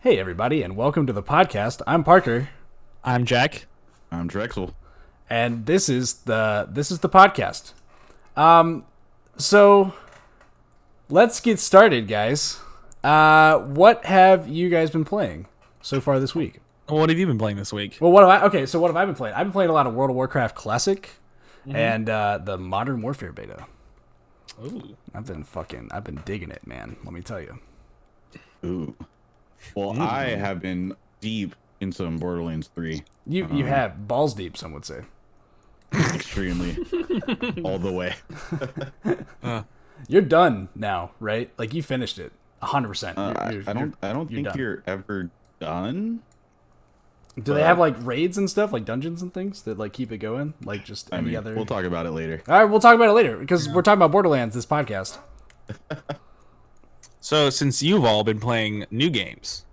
Hey everybody, and welcome to the podcast. I'm Parker, I'm Jack. I'm Drexel. and this is the podcast. So let's get started, guys. What have you guys been playing so far this week? What have you been playing this week? Well, what have I been playing? I've been playing a lot of World of Warcraft Classic and the Modern Warfare beta. Ooh. I've been digging it, man. Let me tell you. Ooh. Well, I have been deep in some Borderlands 3. You have balls deep, some would say. Extremely. All the way. You're done now, right? Like you finished it, 100%. I don't think done. you're ever done. Do they have like raids and stuff, like dungeons and things that like keep it going, like just any other? We'll talk about it later. All right, we'll talk about it later because we're talking about Borderlands this podcast. So, since you've all been playing new games,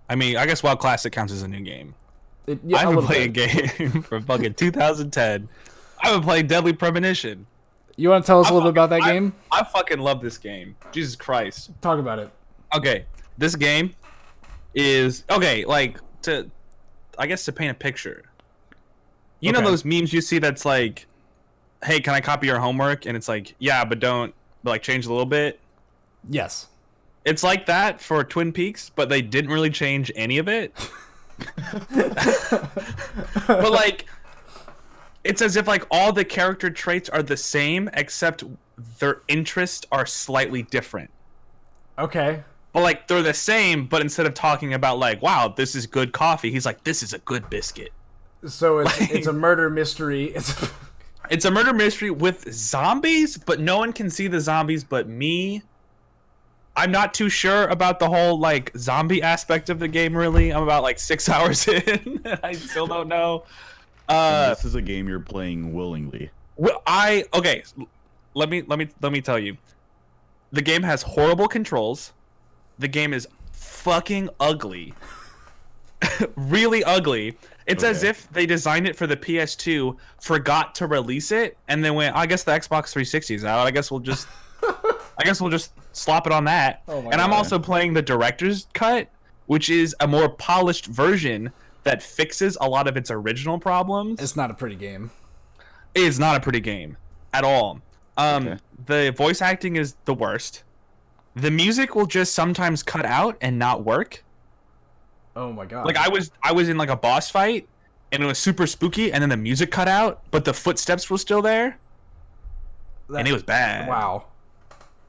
I mean, I guess WoW Classic counts as a new game. Yeah, I've been playing a game from fucking 2010. I've been playing Deadly Premonition. You want to tell us a little bit about that game? I fucking love this game. Jesus Christ. Talk about it. Okay, this game is like to paint a picture. You know Okay. those memes you see that's like, "Hey, can I copy your homework?" And it's like, "Yeah, but like change a little bit." Yes. It's like that for Twin Peaks, but they didn't really change any of it. But like, it's as if like all the character traits are the same, except their interests are slightly different. Okay. But like they're the same, but instead of talking about like, "Wow, this is good coffee," he's like, "This is a good biscuit." So it's a murder mystery. It's a murder mystery with zombies, but no one can see the zombies but me. I'm not too sure about the whole like zombie aspect of the game. Really, I'm about like 6 hours in. I still don't know. This is a game you're playing willingly. Well, let me tell you. The game has horrible controls. The game is fucking ugly. Really ugly. It's as if they designed it for the PS2, forgot to release it, and then went, I guess the Xbox 360 is out. I guess we'll just slap it on that. Oh my and I'm God. also playing the director's cut, which is a more polished version that fixes a lot of its original problems. It's not a pretty game. It is not a pretty game at all. Okay. The voice acting is the worst. The music will just sometimes cut out and not work. Oh my god. Like I was in like a boss fight and it was super spooky and then the music cut out, but the footsteps were still there. And it was bad. Wow.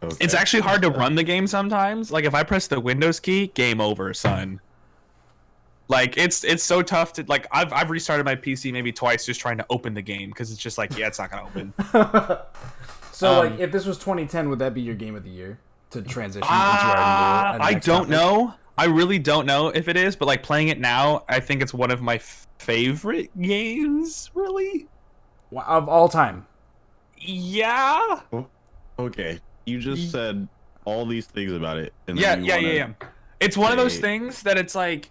Okay. It's actually hard to run the game sometimes. Like if I press the Windows key, game over, son. Like it's so tough to like I've restarted my PC maybe twice just trying to open the game because it's just like it's not gonna open. So like if this was 2010, would that be your game of the year to transition into our new? I next don't topic? know. I really don't know if it is, but like playing it now, I think it's one of my favorite games. Really? Wow, of all time. Yeah. Okay. You just said all these things about it. And then Yeah. It's one of those say- things that it's like,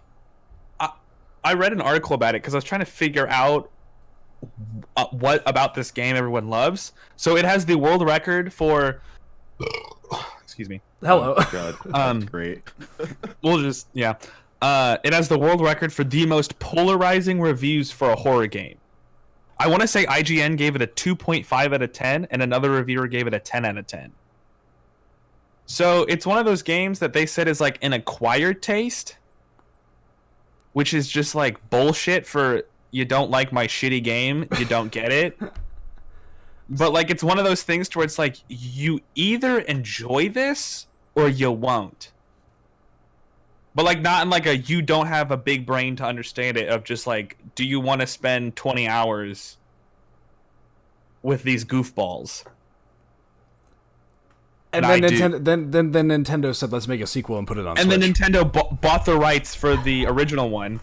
I read an article about it because I was trying to figure out what about this game everyone loves. So it has the world record for, excuse me. Hello. God, that's great. It has the world record for the most polarizing reviews for a horror game. I want to say IGN gave it a 2.5 out of 10, and another reviewer gave it a 10 out of 10. So it's one of those games that they said is like an acquired taste, which is just like bullshit for you don't like my shitty game, you don't get it. But like it's one of those things to where it's like you either enjoy this or you won't. But like not in like a you don't have a big brain to understand it of just like do you want to spend 20 hours with these goofballs? And I then do. Nintendo, then Nintendo said, "Let's make a sequel and put it on." And Switch. then Nintendo bought the rights for the original one,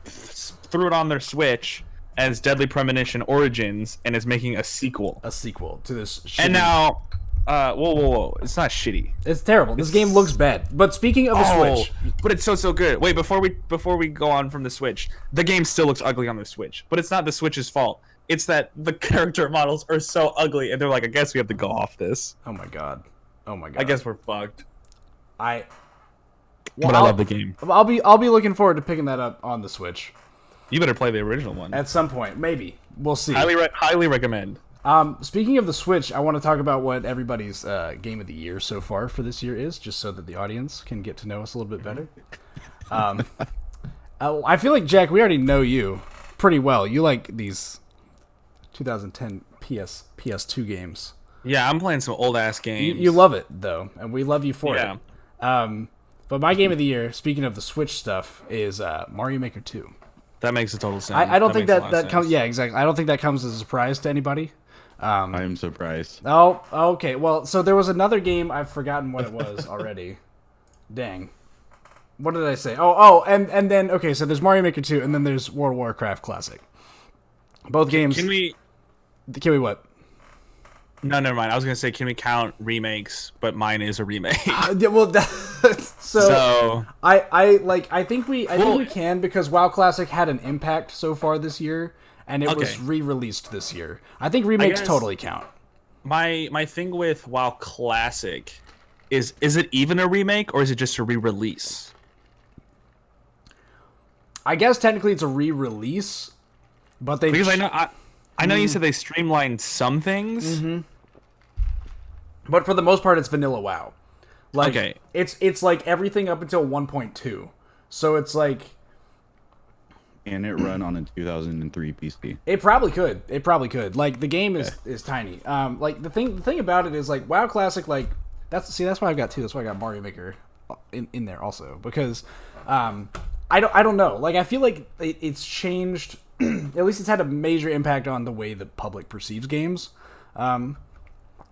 threw it on their Switch as Deadly Premonition Origins, and is making a sequel. a sequel to this. And shitty- now, whoa, it's not shitty. it's terrible. This game looks bad. But speaking of a Switch, But it's so good. Wait, before we go on from the Switch, the game still looks ugly on the Switch. But it's not the Switch's fault. It's that the character models are so ugly, and they're like, I guess we have to go off this. oh my god, I guess we're fucked. I But I love the game. I'll be looking forward to picking that up on the Switch You better play the original one. at some point. Maybe we'll see. Highly recommend. Speaking of the Switch, I want to talk about what everybody's game of the year so far for this year is, just so that the audience can get to know us a little bit better. I feel like, Jack, we already know you pretty well. You like these 2010 PS2 games. Yeah, I'm playing some old ass games. You love it though, and we love you for Yeah. it. But my game of the year, speaking of the Switch stuff, is Mario Maker 2. That makes a total sense. I don't think makes a lot that of comes. sense. Yeah, exactly. I don't think that comes as a surprise to anybody. I am surprised. Oh, okay. Well, so there was another game. I've forgotten what it was already. Dang. What did I say? And then okay. So there's Mario Maker 2, and then there's World of Warcraft Classic. Both games. Can we? What? No, never mind. I was gonna say, can we count remakes? But mine is a remake. Yeah, well, So I think we can, because WoW Classic had an impact so far this year, and it was Okay. re-released this year. I think remakes guess- totally count. my thing with WoW Classic is it even a remake or is it just a re-release? I guess technically it's a re-release, but they Because I know you said they streamlined some things. but for the most part it's vanilla WoW. Like Okay. it's like everything up until 1.2. So it's like And it run on a 2003 PC. it probably could. It probably could. Like the game is tiny. Like the thing about it is like WoW Classic, like that's why I've got two. That's why I got Mario Maker in there also, because I don't know. Like I feel like it's changed. At least it's had a major impact on the way the public perceives games. With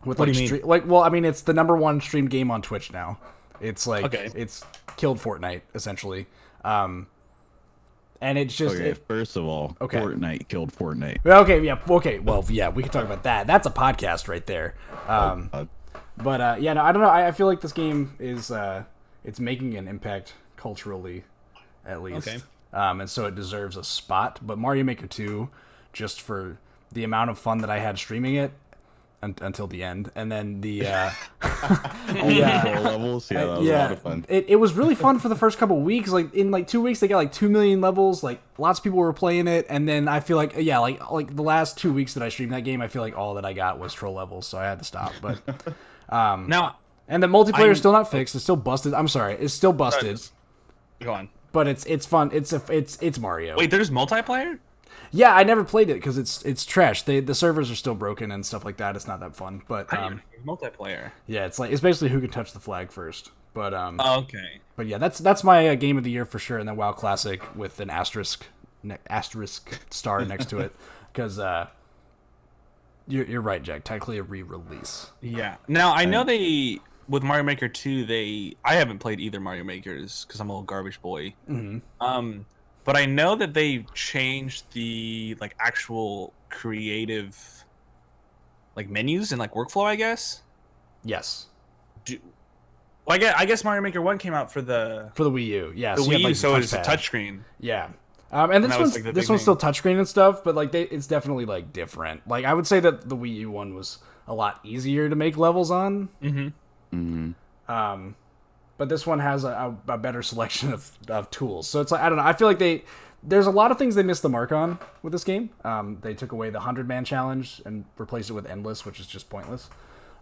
What like do you mean? well, I mean, it's the #1 streamed game on Twitch now. It's like Okay. it's killed Fortnite essentially. And it's just Okay, first of all, Okay. Fortnite killed Fortnite. okay, yeah, okay. Well, yeah, we can talk about that. That's a podcast right there. But yeah, no, I don't know. I feel like this game is it's making an impact culturally, at least. Okay. And so it deserves a spot. But Mario Maker 2, just for the amount of fun that I had streaming it until the end, and then the Control levels, yeah, that was a lot of fun. It was really fun for the first couple weeks. Like in like 2 weeks, they got like 2 million levels. Like lots of people were playing it, and then I feel like like the last 2 weeks that I streamed that game, I feel like all that I got was troll levels, so I had to stop. But Now, and the multiplayer is still not fixed. It's still busted. I'm sorry, it's still busted, go on. but it's fun. It's Mario. Wait, there's multiplayer? Yeah, I never played it because it's trash. The servers are still broken and stuff like that. It's not that fun. But Multiplayer. yeah, it's basically who can touch the flag first. But Okay. but yeah, that's my game of the year for sure. And then WoW Classic with an asterisk star next to it, because you're right, Jack. Technically a re-release. Yeah. Now I know with Mario Maker 2, I haven't played either Mario Makers because I'm a little garbage boy. Mm-hmm. But I know that they changed the like actual creative like menus and like workflow, I guess. Yes, I guess Mario Maker 1 came out for the for the Wii U. Yeah, the you have, Wii U, like, so it's a touchpad. touchscreen. Yeah. And this that was, one's like, the this big one's still thing. touchscreen and stuff, but like it's definitely like different. Like I would say that the Wii U one was a lot easier to make levels on. But this one has a better selection of tools. So it's like, I don't know. I feel like there's a lot of things they missed the mark on with this game. They took away the 100-man challenge and replaced it with endless, which is just pointless.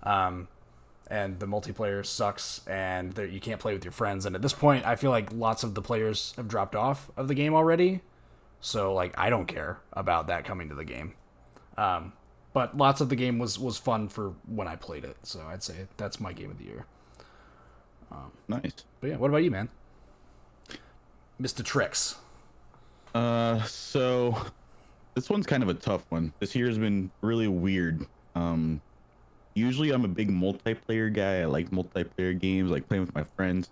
And the multiplayer sucks, and you can't play with your friends. And at this point, I feel like lots of the players have dropped off of the game already. So like I don't care about that coming to the game. But lots of the game was fun for when I played it. So I'd say that's my game of the year. Nice. But yeah, what about you, man? Mr. Tricks. So this one's kind of a tough one. This year's been really weird. Usually I'm a big multiplayer guy. I like multiplayer games, like playing with my friends.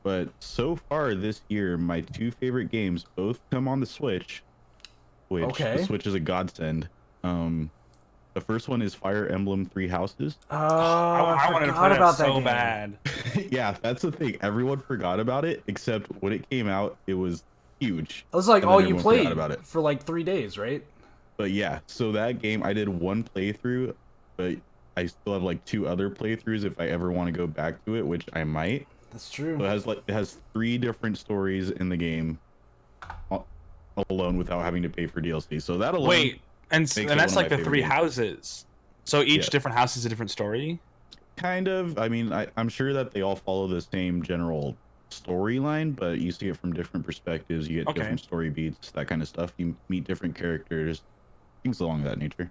But so far this year, my two favorite games both come on the Switch, which the Switch is a godsend. The first one is Fire Emblem Three Houses. Oh, I wanted to play that so bad. Yeah, that's the thing. Everyone forgot about it, except when it came out, it was huge. It was like And all then you everyone forgot played about it. for like 3 days, right? But yeah, so that game, I did one playthrough, but I still have like 2 other playthroughs if I ever want to go back to it, which I might. That's true. So it has 3 different stories in the game alone without having to pay for DLC. So that alone. Wait, and makes it that's one like of my the favorite 3 games. houses. So each Yes. different house is a different story. Kind of. I mean, I'm sure that they all follow the same general storyline, but you see it from different perspectives. You get Okay. different story beats, that kind of stuff. You meet different characters, things along that nature.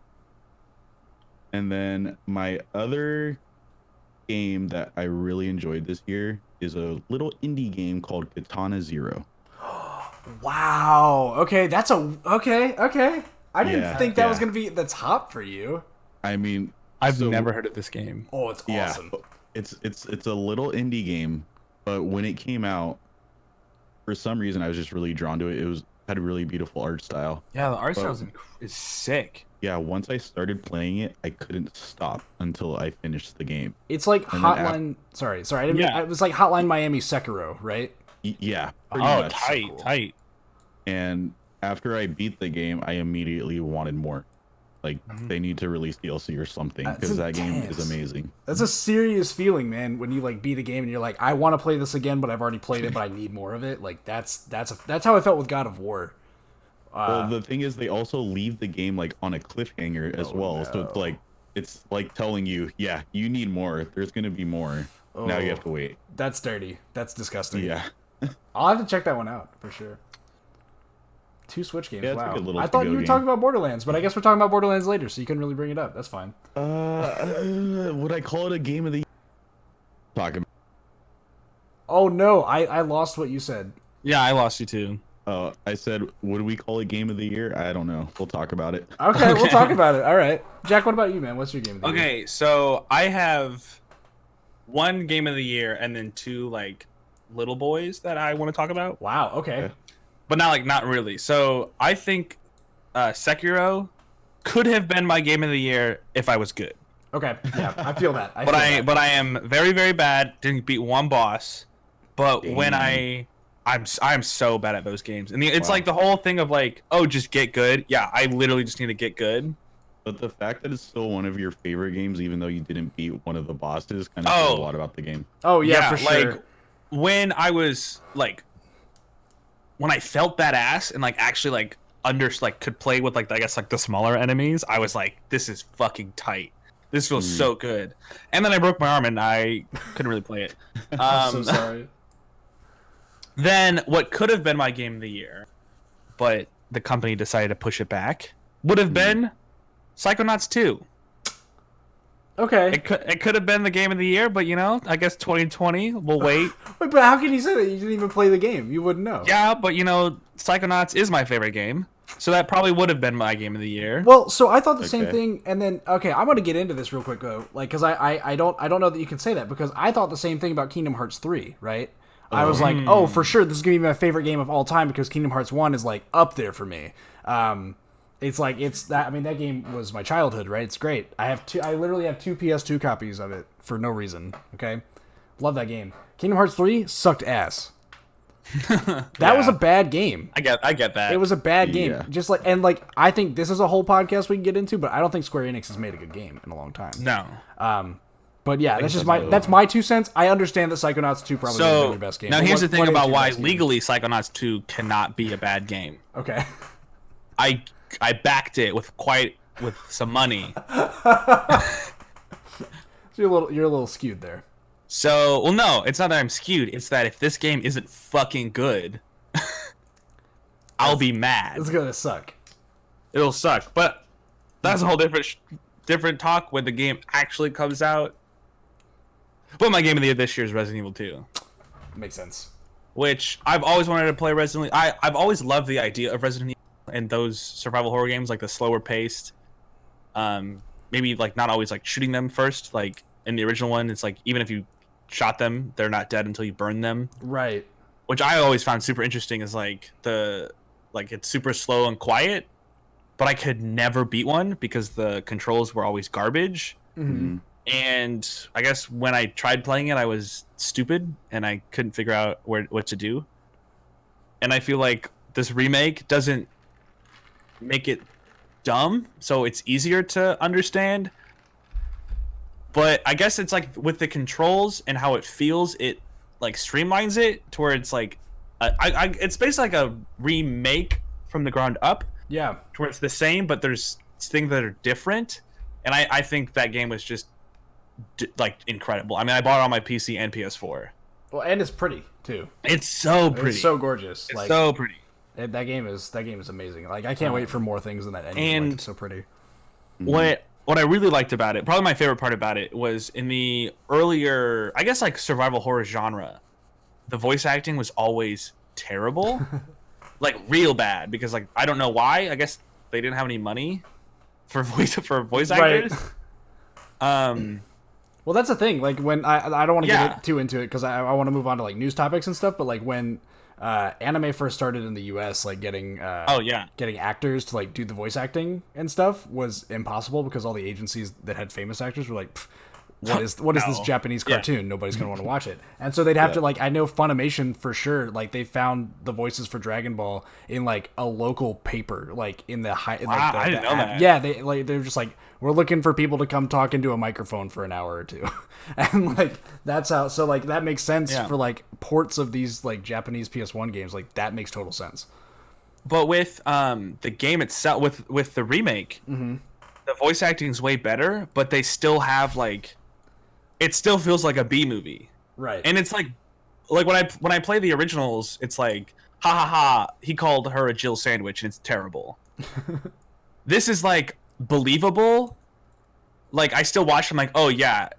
And then my other game that I really enjoyed this year is a little indie game called Katana Zero. Wow. Okay, that's okay. I didn't Yeah, think that was yeah. gonna be the top for you. I mean, I've so- never heard of this game. Oh, it's Yeah, awesome. it's a little indie game, but when it came out, for some reason I was just really drawn to it. It had a really beautiful art style. Yeah, the art Well- style is sick. Yeah, once I started playing it, I couldn't stop until I finished the game. It's like And then Hotline. Sorry. I didn't. Yeah. It was like Hotline Miami Sekiro, right? Yeah, pretty Oh, much. tight, cool. tight. And after I beat the game, I immediately wanted more. Like they need to release DLC or something That's because that game intense. is amazing. That's a serious feeling, man. When you like beat a game and you're like, I want to play this again, but I've already played it, but I need more of it. Like that's how I felt with God of War. Well, the thing is, they also leave the game like on a cliffhanger as Oh, well. So it's like telling you, yeah, you need more. There's gonna be more. Now you have to wait. That's dirty. That's disgusting. Yeah. I'll have to check that one out for sure. 2 Switch games. Yeah, it's wow. like a little I thought you to-go were game. talking about Borderlands, but I guess we're talking about Borderlands later, so you couldn't really bring it up. That's fine. Would I call it a game of the year? Talk about. Oh no, I lost what you said. Yeah, I lost you too. I said, would we call it game of the year? I don't know. We'll talk about it. Okay, we'll Okay. talk about it. All right, Jack. What about you, man? What's your game of the year? Okay, so I have 1 game of the year and then 2 like little boys that I want to talk about, Wow. Okay. Okay. but not really. So I think Sekiro could have been my game of the year if I was good. Okay. Yeah, I feel that. But I am very very bad. Didn't beat 1 boss. But when I'm so bad at those games, and it's Wow. like the whole thing of like, oh, just get good. Yeah, I literally just need to get good. But the fact that it's still one of your favorite games, even though you didn't beat one of the bosses, kind of says a lot about the game. Oh yeah, for sure. Like when I was like, when I felt that ass and like actually like could play with like I guess like the smaller enemies, I was like, this is fucking tight. This feels so good. And then I broke my arm and I couldn't really play it. I'm so sorry. Then what could have been my game of the year, but the company decided to push it back, would have been Psychonauts 2. Okay. It could have been the game of the year, but you know, I guess 2020, we'll wait. Wait, but how can you say that? You didn't even play the game. You wouldn't know. Yeah, but you know, Psychonauts is my favorite game, so that probably would have been my game of the year. Well, so I thought the same Okay. thing, and then okay, I'm gonna get into this real quick though, like because I don't know that you can say that because I thought the same thing about Kingdom Hearts 3, right? I was like, oh, for sure, this is gonna be my favorite game of all time because Kingdom Hearts 1 is like up there for me. It's like it's that. I mean, that game was my childhood, right? It's great. I literally have 2 PS2 copies of it for no reason. Okay, love that game. Kingdom Hearts 3 sucked ass. That was a bad game. I get that. It was a bad game. Yeah. Just like I think this is a whole podcast we can get into, but I don't think Square Enix has made a good game in a long time. no. But yeah, that's just so. that's my 2 cents. I understand that Psychonauts 2 probably would have been So your best game. now But here's what- the thing what is about your why best game? legally Psychonauts 2 cannot be a bad game. Okay. I backed it with some money. So you're a little skewed there. So, well, no, it's not that I'm skewed. It's that if this game isn't fucking good, I'll be mad. It's gonna suck. It'll suck. But that's a whole different talk when the game actually comes out. But my game of the year this year is Resident Evil 2, Makes sense. which I've always wanted to play Resident Evil. I've always loved the idea of Resident Evil and those survival horror games, like the slower paced. Maybe like not always like shooting them first. Like in the original one, it's like even if you shot them, they're not dead until you burn them. Right. Which I always found super interesting is like it's super slow and quiet, but I could never beat one because the controls were always garbage. Mm-hmm. And I guess when I tried playing it, I was stupid and I couldn't figure out what to do. And I feel like this remake doesn't make it dumb, so it's easier to understand. But I guess it's like with the controls and how it feels, it like streamlines it to where it's like it's basically like a remake from the ground up. Yeah. To where it's the same, but there's things that are different, and I think that game was just like incredible. I mean, I bought it on my PC and PS4. Well, and it's pretty too. It's so pretty. It's so gorgeous. It's so pretty. That game is amazing. Like I can't wait for more things in that engine. And like, it's so pretty. What I really liked about it, probably my favorite part about it, was in the earlier, I guess, like survival horror genre, the voice acting was always terrible, like real bad, because like I don't know why. I guess they didn't have any money for voice actors. Right. Well, that's the thing. Like when I don't want to get too into it because I want to move on to like news topics and stuff. But like when anime first started in the U.S., like getting getting actors to like do the voice acting and stuff was impossible because all the agencies that had famous actors were like, what is this Japanese cartoon? Nobody's gonna want to watch it. And so they'd have to like, I know Funimation for sure, like they found the voices for Dragon Ball in like a local paper, like in the high. Wow, I didn't know that. Yeah, they're just like, we're looking for people to come talk into a microphone for an hour or two. And like that's how, so like that makes sense for like ports of these like Japanese PS1 games. Like that makes total sense. But with the game itself, with the remake, the voice acting is way better, but they still have like, it still feels like a B movie. Right. And it's like when I play the originals, it's like, ha ha ha, he called her a Jill sandwich and it's terrible. This is like believable. Like I still watch him like, oh yeah,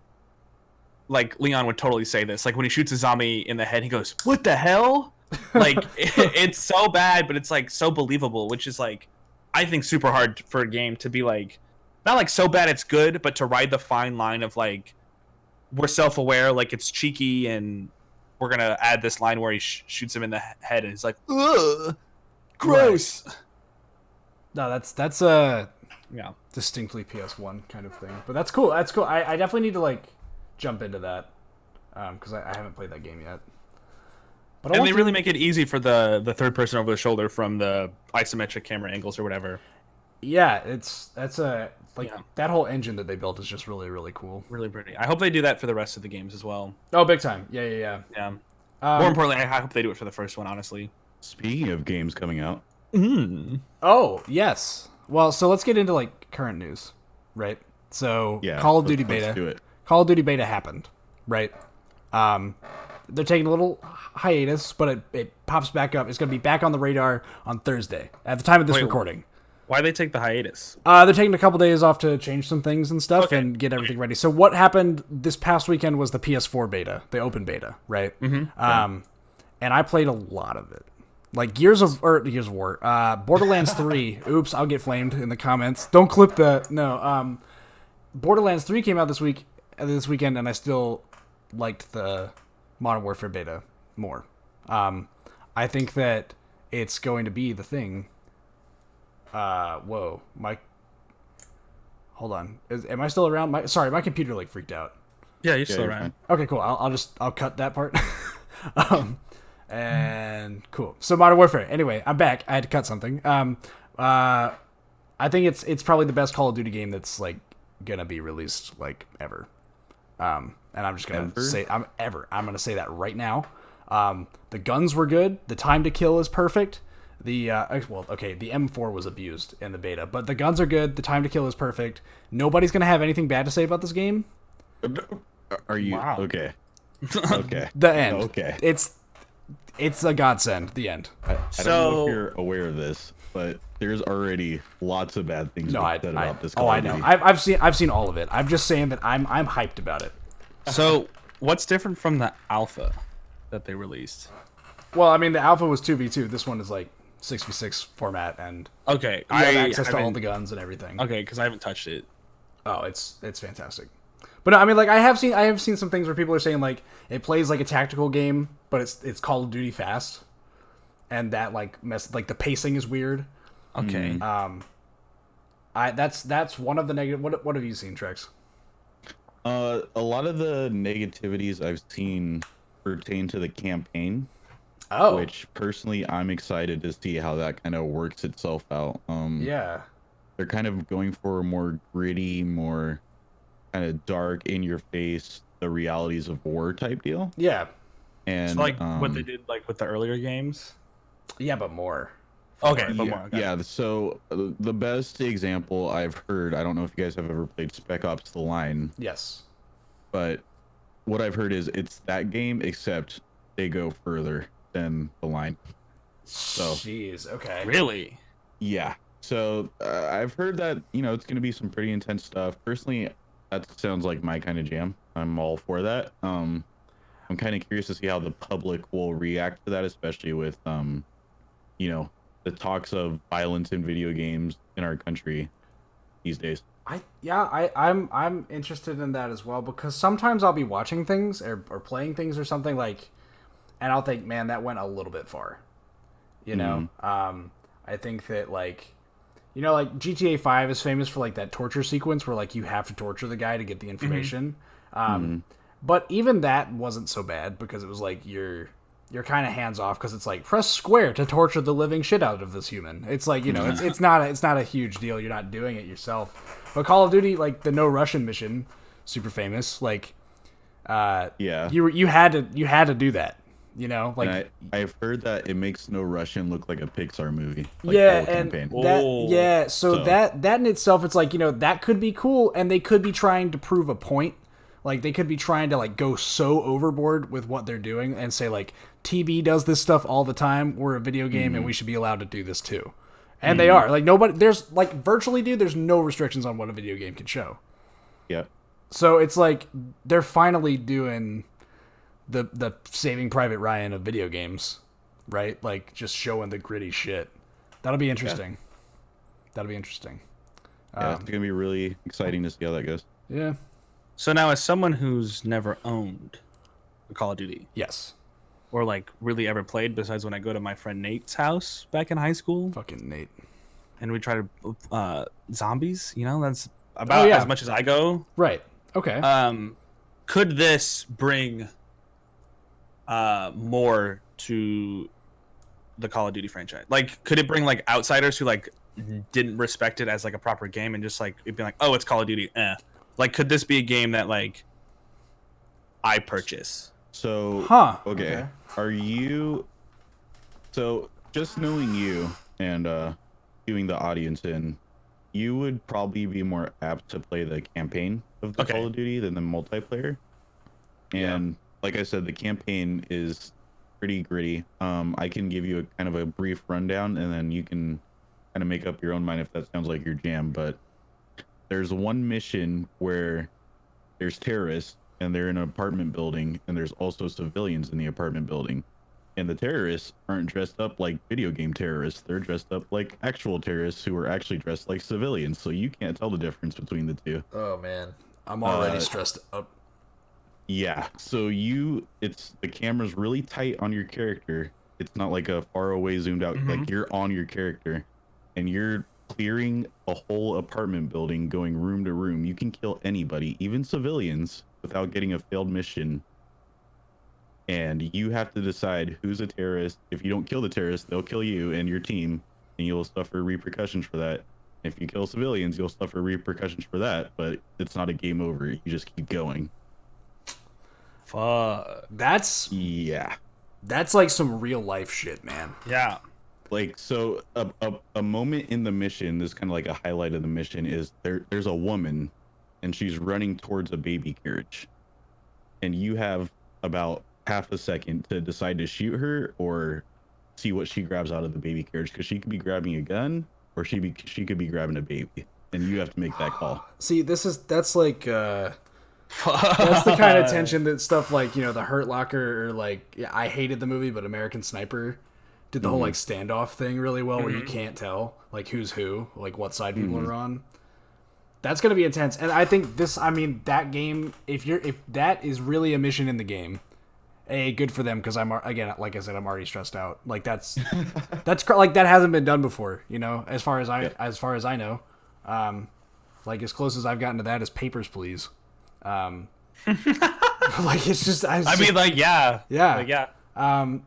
like Leon would totally say this. Like when he shoots a zombie in the head, he goes, what the hell? Like it's so bad, but it's like so believable, which is like, I think super hard for a game to be like, not like so bad it's good, but to ride the fine line of like, we're self-aware, like it's cheeky, and we're gonna add this line where he shoots him in the head, and he's like, ugh, gross. Right. No, that's distinctly PS1 kind of thing, but that's cool. That's cool. I definitely need to like jump into that because I haven't played that game yet. But and they really make it easy for the third person over the shoulder from the isometric camera angles or whatever. Yeah, that whole engine that they built is just really, really cool. Really pretty. I hope they do that for the rest of the games as well. Oh, big time. Yeah. More importantly, I hope they do it for the first one, honestly. Speaking of games coming out. Oh, yes. Well, so let's get into like current news, right? So Call of Duty beta. Let's do it. Call of Duty beta happened, right? They're taking a little hiatus, but it pops back up. It's going to be back on the radar on Thursday at the time of this recording. Why they take the hiatus? They're taking a couple days off to change some things and stuff and get everything ready. So what happened this past weekend was the PS4 beta, the open beta, right? And I played a lot of it. Like Gears of War, Borderlands 3. Oops, I'll get flamed in the comments. Don't clip that. No. Borderlands 3 came out this weekend, and I still liked the Modern Warfare beta more. I think that it's going to be the thing. Whoa, hold on. Am I still around? My computer like freaked out. Yeah, you're still around. Okay, cool. I'll cut that part. And cool. So Modern Warfare. Anyway, I'm back. I had to cut something. I think it's probably the best Call of Duty game that's like gonna be released like ever. And I'm just gonna say I'm gonna say that right now. The guns were good. The time to kill is perfect. The M4 was abused in the beta, but the guns are good. The time to kill is perfect. Nobody's gonna have anything bad to say about this game. Are you okay? Okay. The end. Okay. It's a godsend. The end. I don't know if you're aware of this, but there's already lots of bad things said about this. I know. I've seen all of it. I'm just saying that I'm hyped about it. So, what's different from the alpha that they released? Well, I mean, the alpha was 2v2. This one is like 6v6 format, and you have access to all the guns and everything. Okay, because I haven't touched it. Oh, it's fantastic. But no, I mean, like I have seen some things where people are saying like it plays like a tactical game, but it's Call of Duty fast, and that like the pacing is weird. Okay. That's one of the negative. What have you seen, Trex? A lot of the negativities I've seen pertain to the campaign. Oh. Which personally I'm excited to see how that kind of works itself out. Yeah. They're kind of going for a more gritty, more kind of dark, in your face, the realities of war type deal. Yeah. And So like what they did like with the earlier games. Yeah, but more. Okay, but yeah, more. Okay. yeah. So the best example I've heard, I don't know if you guys have ever played Spec Ops: The Line, Yes. but what I've heard is it's that game except they go further than The Line. So Jeez. Okay. Really? yeah. So I've heard that it's going to be some pretty intense stuff. Personally, that sounds like my kind of jam. I'm all for that. I'm kind of curious to see how the public will react to that, especially with you know, the talks of violence in video games in our country these days. I'm interested in that as well because sometimes I'll be watching things or playing things or something like, and I'll think, man, that went a little bit far. You know, I think that like, like GTA 5 is famous for like that torture sequence where like you have to torture the guy to get the information. But even that wasn't so bad because it was like you're kind of hands off because it's like press square to torture the living shit out of this human. It's like it's not a huge deal. You're not doing it yourself. But Call of Duty, like the No Russian mission, super famous. Like, Yeah. you had to do that. Like And I've heard that it makes No Russian look like a Pixar movie. Like yeah, the whole and campaign. so that in itself, it's like that could be cool, and they could be trying to prove a point. Like they could be trying to like go so overboard with what they're doing and say like TB does this stuff all the time. We're a video game and we should be allowed to do this too. And they are. Like nobody there's like virtually there's no restrictions on what a video game can show. Yeah. So it's like they're finally doing the Saving Private Ryan of video games, right? Like just showing the gritty shit. That'll be interesting. That'll be interesting. Yeah, it's gonna be really exciting to see how that goes. Yeah. So now, as someone who's never owned a Call of Duty Yes. or like really ever played, besides when I go to my friend Nate's house back in high school, Fucking Nate. and we try to zombies, that's about as much as I go. Right. Okay. Could this bring more to the Call of Duty franchise? Like, could it bring like outsiders who like didn't respect it as like a proper game and just like it'd be like, oh, it's Call of Duty, Like, could this be a game that like I purchase? So okay. Are you so just knowing you and doing the audience in, you would probably be more apt to play the campaign of the Call of Duty than the multiplayer. And like I said, the campaign is pretty gritty. I can give you a kind of a brief rundown and then you can kind of make up your own mind if that sounds like your jam. But there's one mission where there's terrorists and they're in an apartment building and there's also civilians in the apartment building. And the terrorists aren't dressed up like video game terrorists. They're dressed up like actual terrorists who are actually dressed like civilians. So you can't tell the difference between the two. Oh man, I'm already stressed up. Yeah. So it's the camera's really tight on your character. It's not like a far away zoomed out. Like you're on your character and you're clearing a whole apartment building, going room to room. You can kill anybody, even civilians, without getting a failed mission. And you have to decide who's a terrorist. If you don't kill the terrorist, they'll kill you and your team, and you'll suffer repercussions for that. If you kill civilians, you'll suffer repercussions for that, but it's not a game over. You just keep going. Fuck. That's like some real life shit, man. Yeah. Like, so a moment in the mission, this kind of like a highlight of the mission is there's a woman and she's running towards a baby carriage. And you have about half a second to decide to shoot her or see what she grabs out of the baby carriage, because she could be grabbing a gun or she could be grabbing a baby, and you have to make that call. See, that's like that's the kind of tension that stuff like the Hurt Locker or like I hated the movie, but American Sniper did the whole like standoff thing really well, where you can't tell like who's who, like what side people are on. That's gonna be intense, and I think that game, if that is really a mission in the game, good for them, because I'm again, like I said, I'm already stressed out. Like that's like that hasn't been done before, as far as I know. Like as close as I've gotten to that is Papers, Please. Like it's just yeah.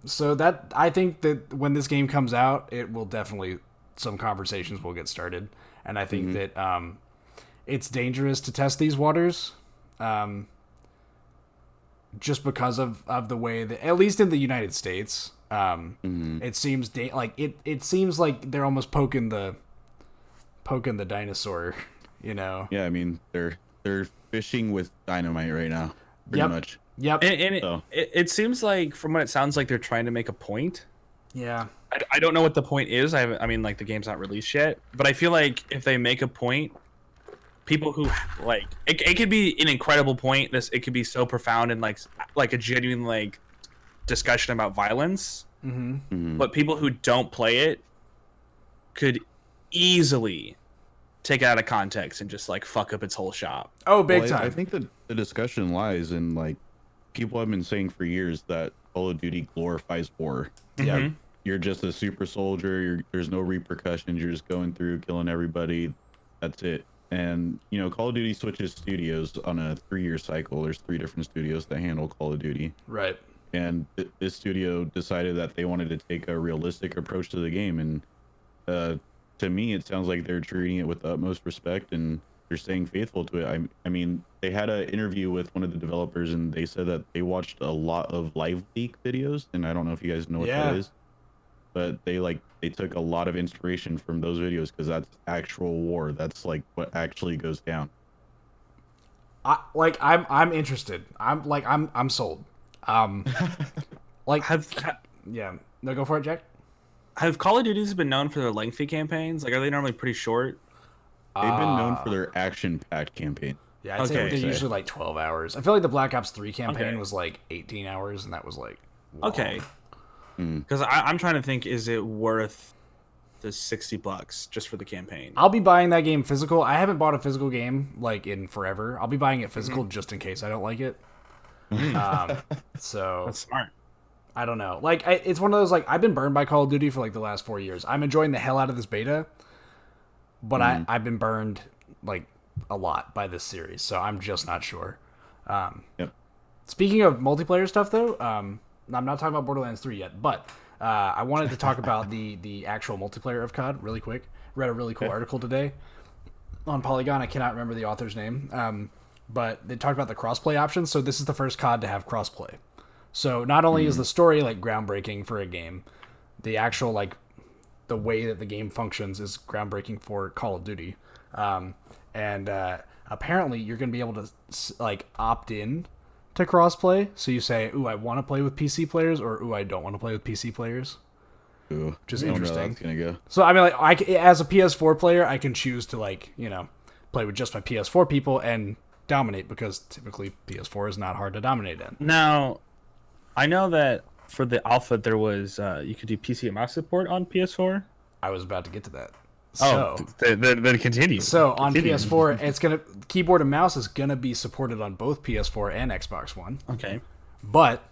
So that I think that when this game comes out, it will definitely, some conversations will get started, and I think that. It's dangerous to test these waters, just because of the way that, at least in the United States, it seems it seems like they're almost poking the dinosaur, you know. Yeah, I mean they're fishing with dynamite right now, pretty much. Yep. And it seems like, from what it sounds like, they're trying to make a point. Yeah. I don't know what the point is. I mean, like, the game's not released yet, but I feel like if they make a point, people who like it could be an incredible point. It could be so profound and like a genuine like discussion about violence. But people who don't play it could easily take it out of context and just like fuck up its whole shop. Oh, big time. I think that the discussion lies in, like, people have been saying for years that Call of Duty glorifies war. Yeah. You're just a super soldier. There's no repercussions. You're just going through, killing everybody. That's it. And, you know, Call of Duty switches studios on a 3-year cycle. There's 3 different studios that handle Call of Duty. Right. And this studio decided that they wanted to take a realistic approach to the game. And to me, it sounds like they're treating it with the utmost respect, and they're staying faithful to it. I mean, they had an interview with one of the developers, and they said that they watched a lot of live leak videos. And I don't know if you guys know what that is, but they took a lot of inspiration from those videos, because that's actual war. That's like what actually goes down. I'm interested. I'm sold. Yeah. No, go for it, Jack. Have Call of Duties been known for their lengthy campaigns? Like, are they normally pretty short? They've been known for their action-packed campaign. Yeah, I'd say they're usually like 12 hours. I feel like the Black Ops 3 campaign was like 18 hours, and that was like long. Okay. Because I'm trying to think, is it worth the $60 just for the campaign? I'll be buying that game physical. I haven't bought a physical game like in forever. I'll be buying it physical just in case I don't like it. So That's smart. I don't know. Like, it's one of those, like, I've been burned by Call of Duty for like the last 4 years. I'm enjoying the hell out of this beta, but I've been burned like a lot by this series, so I'm just not sure. Speaking of multiplayer stuff, though, I'm not talking about Borderlands 3 yet, but I wanted to talk about the actual multiplayer of COD really quick. Read a really cool article today on Polygon. I cannot remember the author's name, but they talked about the crossplay options. So this is the first COD to have crossplay. So not only is the story like groundbreaking for a game, the actual like the way that the game functions is groundbreaking for Call of Duty. And apparently you're going to be able to like opt in to crossplay. So you say, "Ooh, I want to play with PC players," or "Ooh, I don't want to play with PC players." Ooh, which is I don't know how interesting. that's gonna go. So I mean, like, as a PS4 player, I can choose to like, you know, play with just my PS4 people and dominate, because typically PS4 is not hard to dominate in. Now, I know that for the alpha there was you could do PC and mouse support on PS4. I was about to get to that. So, then continue. So on PS4, it's gonna keyboard and mouse is gonna be supported on both PS4 and Xbox One. Okay. But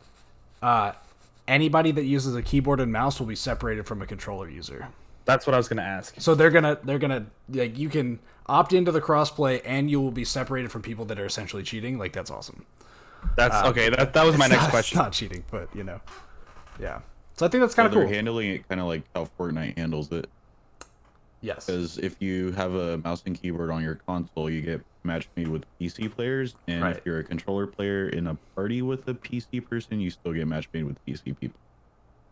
anybody that uses a keyboard and mouse will be separated from a controller user. That's what I was gonna ask. So they're gonna like, you can opt into the crossplay and you will be separated from people that are essentially cheating. Like, that's awesome. That's okay. That was my next question. It's not cheating, but you know, yeah. So I think that's kind of cool. They're handling it kind of like how Fortnite handles it. Yes. Because if you have a mouse and keyboard on your console, you get match made with PC players, and if you're a controller player in a party with a PC person, you still get match made with PC people.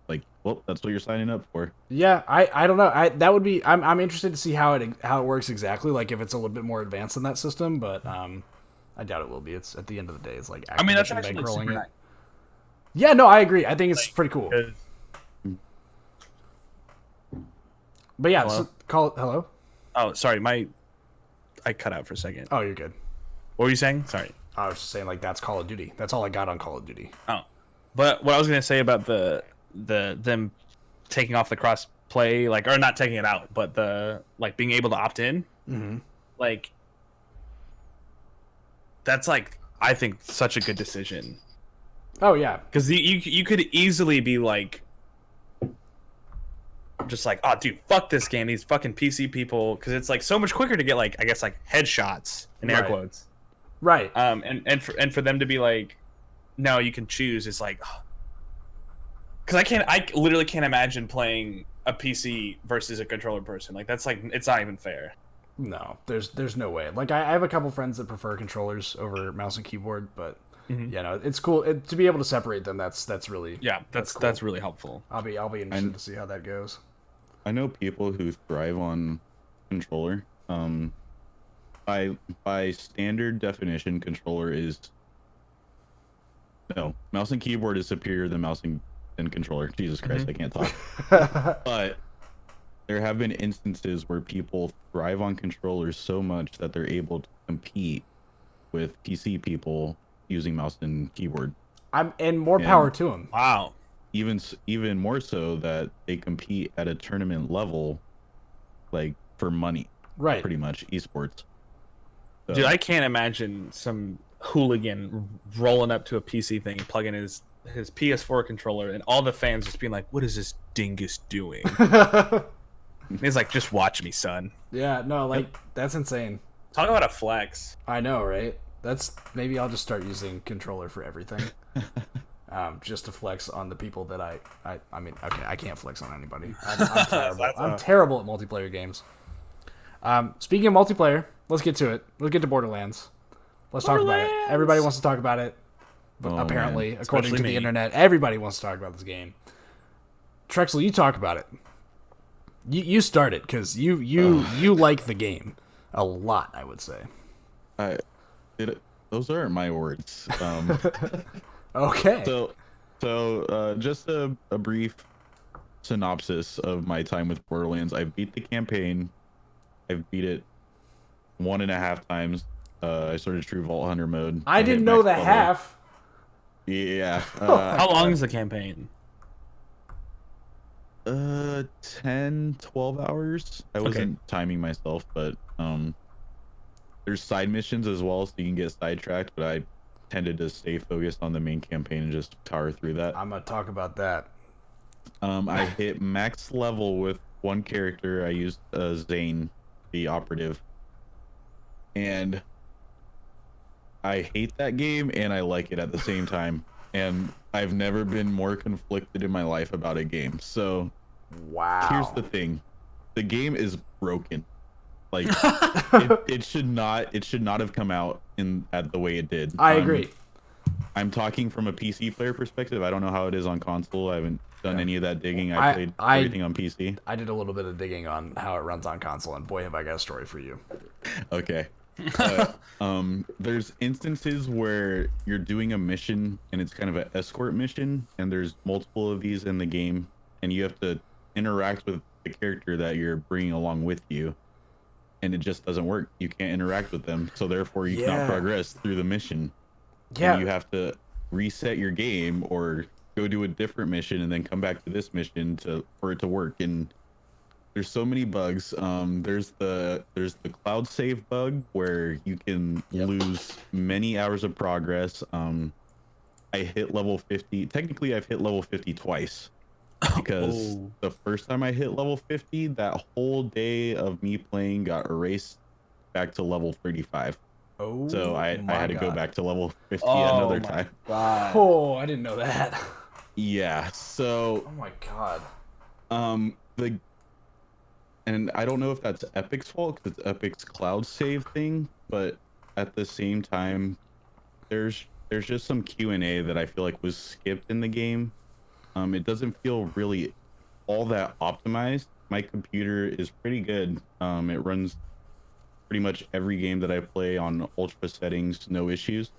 Like, well, that's what you're signing up for. Yeah, I don't know. That would be. I'm interested to see how it works exactly. Like, if it's a little bit more advanced than that system, but I doubt it will be. It's at the end of the day, it's like I mean, that's actually bankrolling super it. nice. Yeah, no, I agree. I think it's pretty cool. But yeah, Hello? so hello. Oh, sorry, I cut out for a second. Oh, you're good. What were you saying? Sorry. I was just saying, like, that's Call of Duty. That's all I got on Call of Duty. Oh, but what I was gonna say about them taking off the cross play, like, or not taking it out, but the like being able to opt in, like, that's like, I think, such a good decision. Oh yeah, Because you could easily be like, just like, oh, dude, fuck this game, these fucking PC people, because it's like so much quicker to get, like, I guess, like, headshots in air quotes, right. and for them to be like, no, you can choose. It's like, because I literally can't imagine playing a PC versus a controller person. Like, that's like, it's not even fair. No, there's no way. Like, I have a couple friends that prefer controllers over mouse and keyboard, but It's cool to be able to separate them. That's really that's cool. really helpful. I'll be interested to see how that goes. I know people who thrive on controller. By standard definition, controller is no mouse and keyboard is superior than mouse and controller. Jesus Christ, I can't talk. But there have been instances where people thrive on controllers so much that they're able to compete with PC people using mouse and keyboard. And more power to them. Wow. Even more so that they compete at a tournament level, like for money. Right. Pretty much esports. So, Dude, I can't imagine some hooligan rolling up to a PC thing, plugging his PS4 controller, and all the fans just being like, "What is this dingus doing?" He's like, "Just watch me, son." Yeah, no, like that's insane. Talk about a flex. I know, right? Maybe I'll just start using controller for everything, just to flex on the people that I mean, okay, I can't flex on anybody. I'm terrible. I'm terrible at multiplayer games. Speaking of multiplayer, let's get to it. Let's get to Borderlands. Let's talk about it. Everybody wants to talk about it. But apparently, according to the internet, everybody wants to talk about this game. Trexel, you talk about it. You start it because you like the game a lot, I would say. Those aren't my words. Okay. So just a brief synopsis of my time with Borderlands. I've beat the campaign. I've beat it 1.5 times. I started True Vault Hunter mode. I didn't know the half. Yeah. How long is the campaign? 10, 12 hours. I wasn't timing myself, but there's side missions as well, so you can get sidetracked, but I tended to stay focused on the main campaign and just power through that. I'm gonna talk about that. I hit max level with one character. I used Zane, the operative, and I hate that game and I like it at the same time. And I've never been more conflicted in my life about a game. So, wow. Here's the thing: the game is broken. Like it should not have come out at the way it did. I agree. I'm talking from a PC player perspective. I don't know how it is on console. I haven't done any of that digging. I played everything on PC. I did a little bit of digging on how it runs on console, and boy, have I got a story for you. Okay. There's instances where you're doing a mission and it's kind of an escort mission, and there's multiple of these in the game, and you have to interact with the character that you're bringing along with you, and it just doesn't work. You can't interact with them, so therefore you cannot progress through the mission. Yeah. And you have to reset your game or go do a different mission and then come back to this mission for it to work. And there's so many bugs. There's the cloud save bug where you can lose many hours of progress. I hit level 50. Technically, I've hit level 50 twice because the first time I hit level 50, that whole day of me playing got erased back to level 35. So I had to go back to level 50 another time. God. Oh, I didn't know that. Yeah. So. Oh my god. And I don't know if that's Epic's fault because it's Epic's cloud save thing, but at the same time, there's just some Q&A that I feel like was skipped in the game. It doesn't feel really all that optimized. My computer is pretty good. It runs pretty much every game that I play on ultra settings, no issues.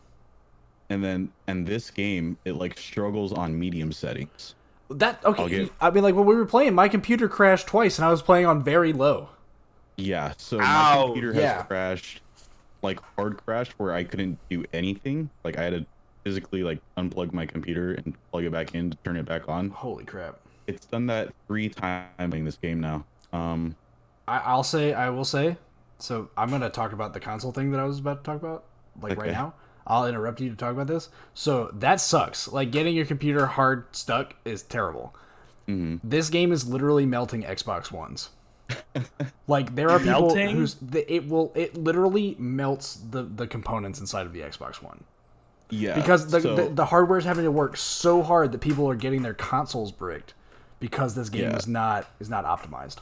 And this game, it like struggles on medium settings. I mean, like when we were playing, my computer crashed twice, and I was playing on very low. Yeah, so my computer has crashed, like hard crashed, where I couldn't do anything. Like I had to physically like unplug my computer and plug it back in to turn it back on. Holy crap! It's done that 3 times in this game now. I will say. So I'm gonna talk about the console thing that I was about to talk about, right now. I'll interrupt you to talk about this. So that sucks. Like getting your computer hard stuck is terrible. Mm-hmm. This game is literally melting Xbox Ones. Like there are people it literally melts the components inside of the Xbox One. Yeah. Because the hardware is having to work so hard that people are getting their consoles bricked because this game is not optimized.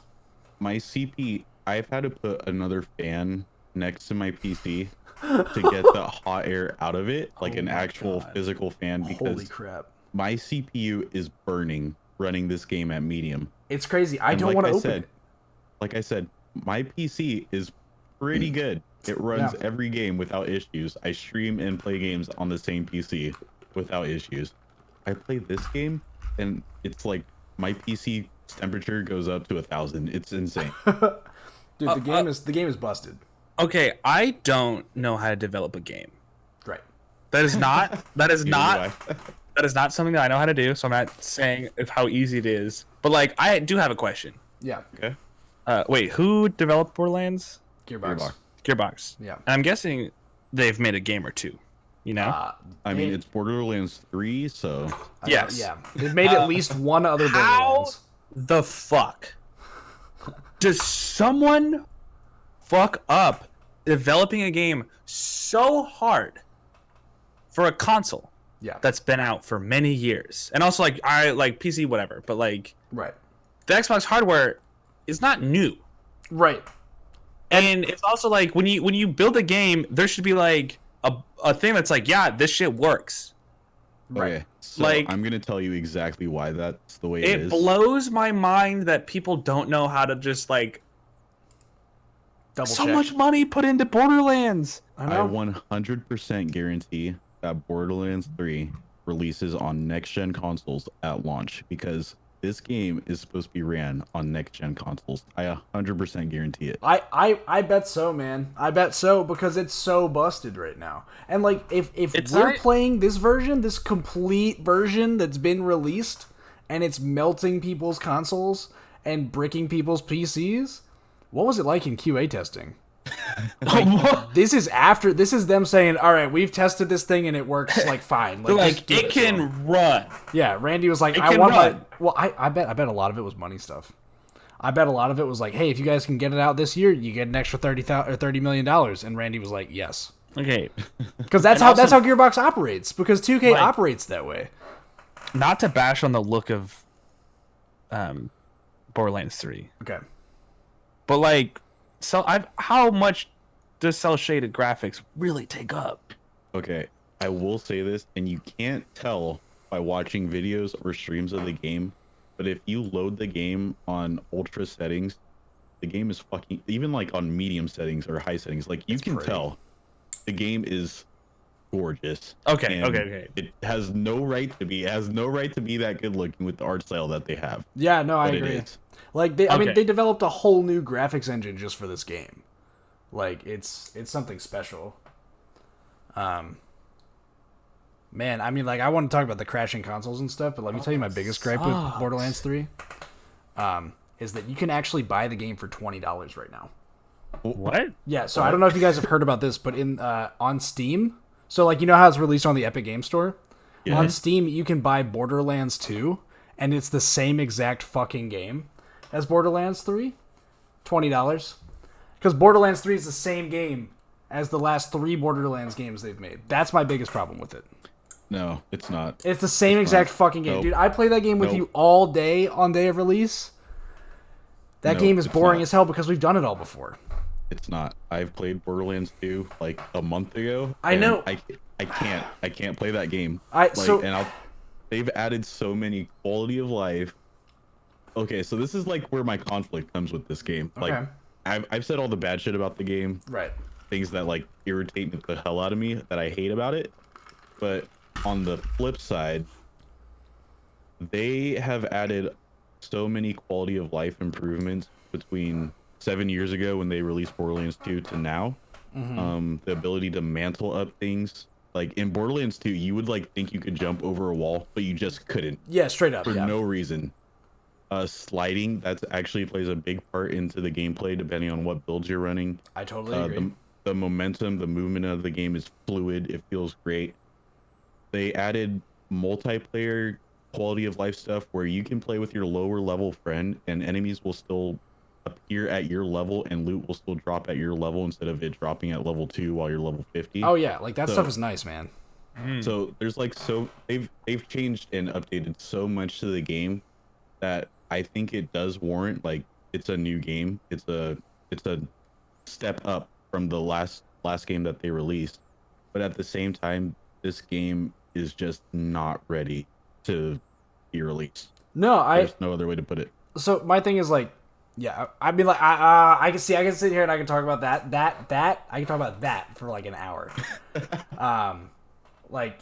My CP, I've had to put another fan next to my PC to get the hot air out of it, like Oh an my actual God. physical fan, Holy because crap. my CPU is burning running this game at medium. It's crazy. I And don't want to open it. like I said, my PC is pretty good. It runs Yeah. every game without issues. I stream and play games on the same PC without issues. I play this game and it's like my PC temperature goes up to 1,000. It's insane. Dude, the game is busted. Okay, I don't know how to develop a game. Right. That is not that is Neither do not I. that is not something that I know how to do. So I'm not saying if how easy it is. But like, I do have a question. Yeah. Okay. Wait, who developed Borderlands? Gearbox. Gearbox. Yeah. And I'm guessing they've made a game or two. You know? I mean, it's Borderlands 3, so Yes. Yeah. They've made at least one other How Borderlands. the fuck does someone fuck up developing a game so hard for a console Yeah. that's been out for many years? And also, like, I like PC, whatever, but like Right. the Xbox hardware is not new. Right. And it's also like when you build a game, there should be like a thing that's like, yeah, this shit works. Right. okay. So Like- I'm gonna tell you exactly why that's the way it It is. blows my mind that people don't know how to just like Double so check. much money put into Borderlands. I I know. 100% guarantee that Borderlands 3 releases on next-gen consoles at launch, because this game is supposed to be ran on next-gen consoles. I 100% guarantee it. I bet so, man. I bet so, because it's so busted right now. And like, if It's we're not- playing this version, this complete version that's been released, and it's melting people's consoles and bricking people's PCs, what was it like in QA testing? This is them saying, all right, we've tested this thing and it works like fine. They're just like, do it this. can run. Yeah, Randy was like, It I can want my. run. Well, I bet a lot of it was money stuff. I bet a lot of it was like, hey, if you guys can get it out this year, you get an extra $30 million. And Randy was like, yes, Okay, because that's And how also- Gearbox operates. Because 2K Like- operates that way. not to bash on the look of Borderlands 3, Okay, but like, how much does cell shaded graphics really take up? Okay, I will say this, and you can't tell by watching videos or streams of the game, but if you load the game on ultra settings, the game is fucking, even like on medium settings or high settings, like you can pretty. tell the game is gorgeous. Okay, And okay. It has no right to be, that good looking with the art style that they have. yeah, no, I But it agree. is. Like I mean, Okay. they developed a whole new graphics engine just for this game. Like it's something special. Man, I mean, like I want to talk about the crashing consoles and stuff, but let me tell you my biggest gripe with sucks. Borderlands 3, is that you can actually buy the game for $20 right now. What? Yeah, so I don't know if you guys have heard about this, but in on Steam, so like you know how it's released on the Epic Game Store, Yeah. on Steam you can buy Borderlands 2, and it's the same exact fucking game as Borderlands 3, $20, because Borderlands 3 is the same game as the last 3 Borderlands games they've made. That's my biggest problem with it. No, it's not. It's the same exact fucking game, Nope. dude. I play that game with Nope. you all day on day of release. That No, game is it's boring not. as hell because we've done it all before. It's not. I've played Borderlands 2 like a month ago. I and know. I can't play that game. So- They've added so many quality of life. Okay, so this is like where my conflict comes with this game. Like Okay. I've said all the bad shit about the game, Right. things that like irritate the hell out of me that I hate about it. But on the flip side, they have added so many quality of life improvements between 7 years ago when they released Borderlands 2 to now. The ability to mantle up things. Like in Borderlands 2, you would like think you could jump over a wall, but you just couldn't Yeah, straight up. for Yeah. no reason. Sliding, that's actually plays a big part into the gameplay depending on what builds you're running. I totally agree. The momentum, the movement of the game is fluid. It feels great. They added multiplayer quality of life stuff where you can play with your lower level friend and enemies will still appear at your level and loot will still drop at your level instead of it dropping at level 2 while you're level 50. Oh yeah, like that So- stuff is nice, man. So there's like they've changed and updated so much to the game that I think it does warrant, like, it's a new game. It's a step up from the last last game that they released. But at the same time, this game is just not ready to be released. No, There's no other way to put it. So my thing is like, yeah, I mean, like, I can sit here and I can talk about that. I can talk about that for like an hour. Like,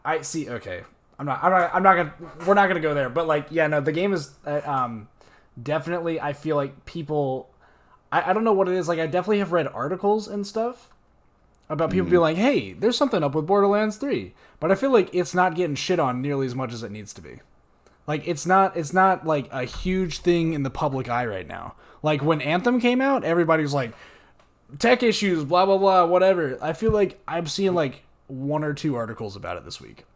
I see. Okay, I'm not gonna. We're not gonna go there. But like, yeah, no, the game is definitely. I feel like people. I don't know what it is. Like, I definitely have read articles and stuff about people being like, hey, there's something up with Borderlands 3, but I feel like it's not getting shit on nearly as much as it needs to be. Like, it's not like a huge thing in the public eye right now. Like, when Anthem came out, everybody was like, tech issues, blah, blah, blah, whatever. I feel like I'm seeing like 1 or 2 articles about it this week.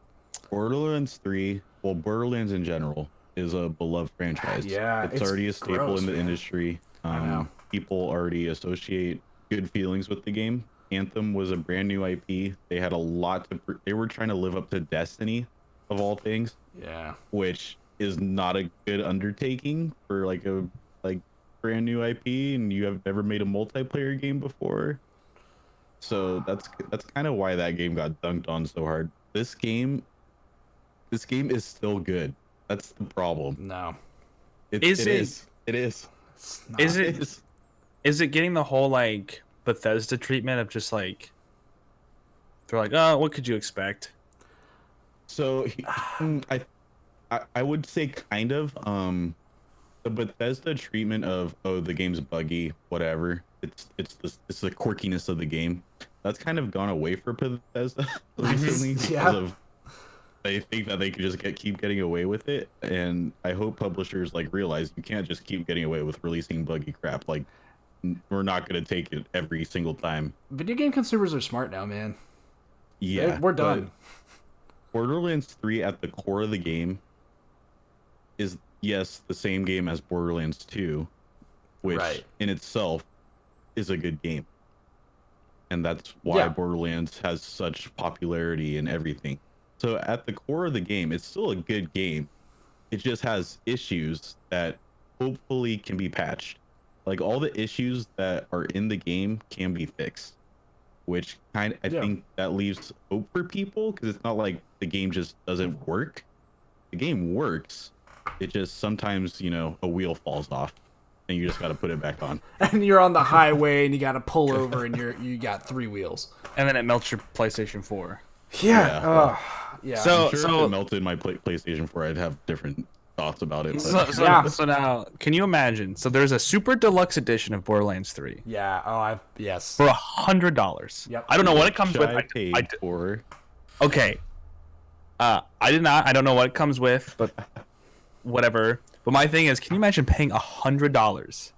Borderlands 3, well, Borderlands in general, is a beloved franchise. Yeah, it's already a staple gross, in the man. industry. I know. People already associate good feelings with the game. Anthem was a brand new IP. They had a lot to. They were trying to live up to Destiny, of all things. Yeah. Which is not a good undertaking for like a brand new IP, and you have never made a multiplayer game before. So that's kind of why that game got dunked on so hard. This game is still good. That's the problem. No. It Is it- is. It is. It's not. Is it getting the whole like Bethesda treatment of just like they're like, oh, what could you expect? So I would say kind of the Bethesda treatment of, oh, the game's buggy, whatever. It's the quirkiness of the game. That's kind of gone away for Bethesda recently because Yeah. of they think that they could just keep getting away with it, and I hope publishers like realize you can't just keep getting away with releasing buggy crap. Like, we're not gonna take it every single time. Video game consumers are smart now, man. Yeah, We're done. Borderlands 3 at the core of the game is, yes, the same game as Borderlands 2, which Right. in itself is a good game. And that's why Yeah. Borderlands has such popularity and everything. So at the core of the game, it's still a good game. It just has issues that hopefully can be patched. Like, all the issues that are in the game can be fixed, which I think that leaves hope for people, because it's not like the game just doesn't work. The game works. It just sometimes, a wheel falls off and you just got to put it back on. And you're on the highway and you got to pull over and you got 3 wheels. And then it melts your PlayStation 4. Yeah. Yeah. So- I'm sure if it melted my PlayStation 4, I'd have different thoughts about it. But So now, can you imagine? So there's a super deluxe edition of Borderlands 3 yeah. Oh, yes. for $100. Yep. I don't know what it comes with. I paid for. Okay. I did not. I don't know what it comes with, but whatever. But my thing is, can you imagine paying $100?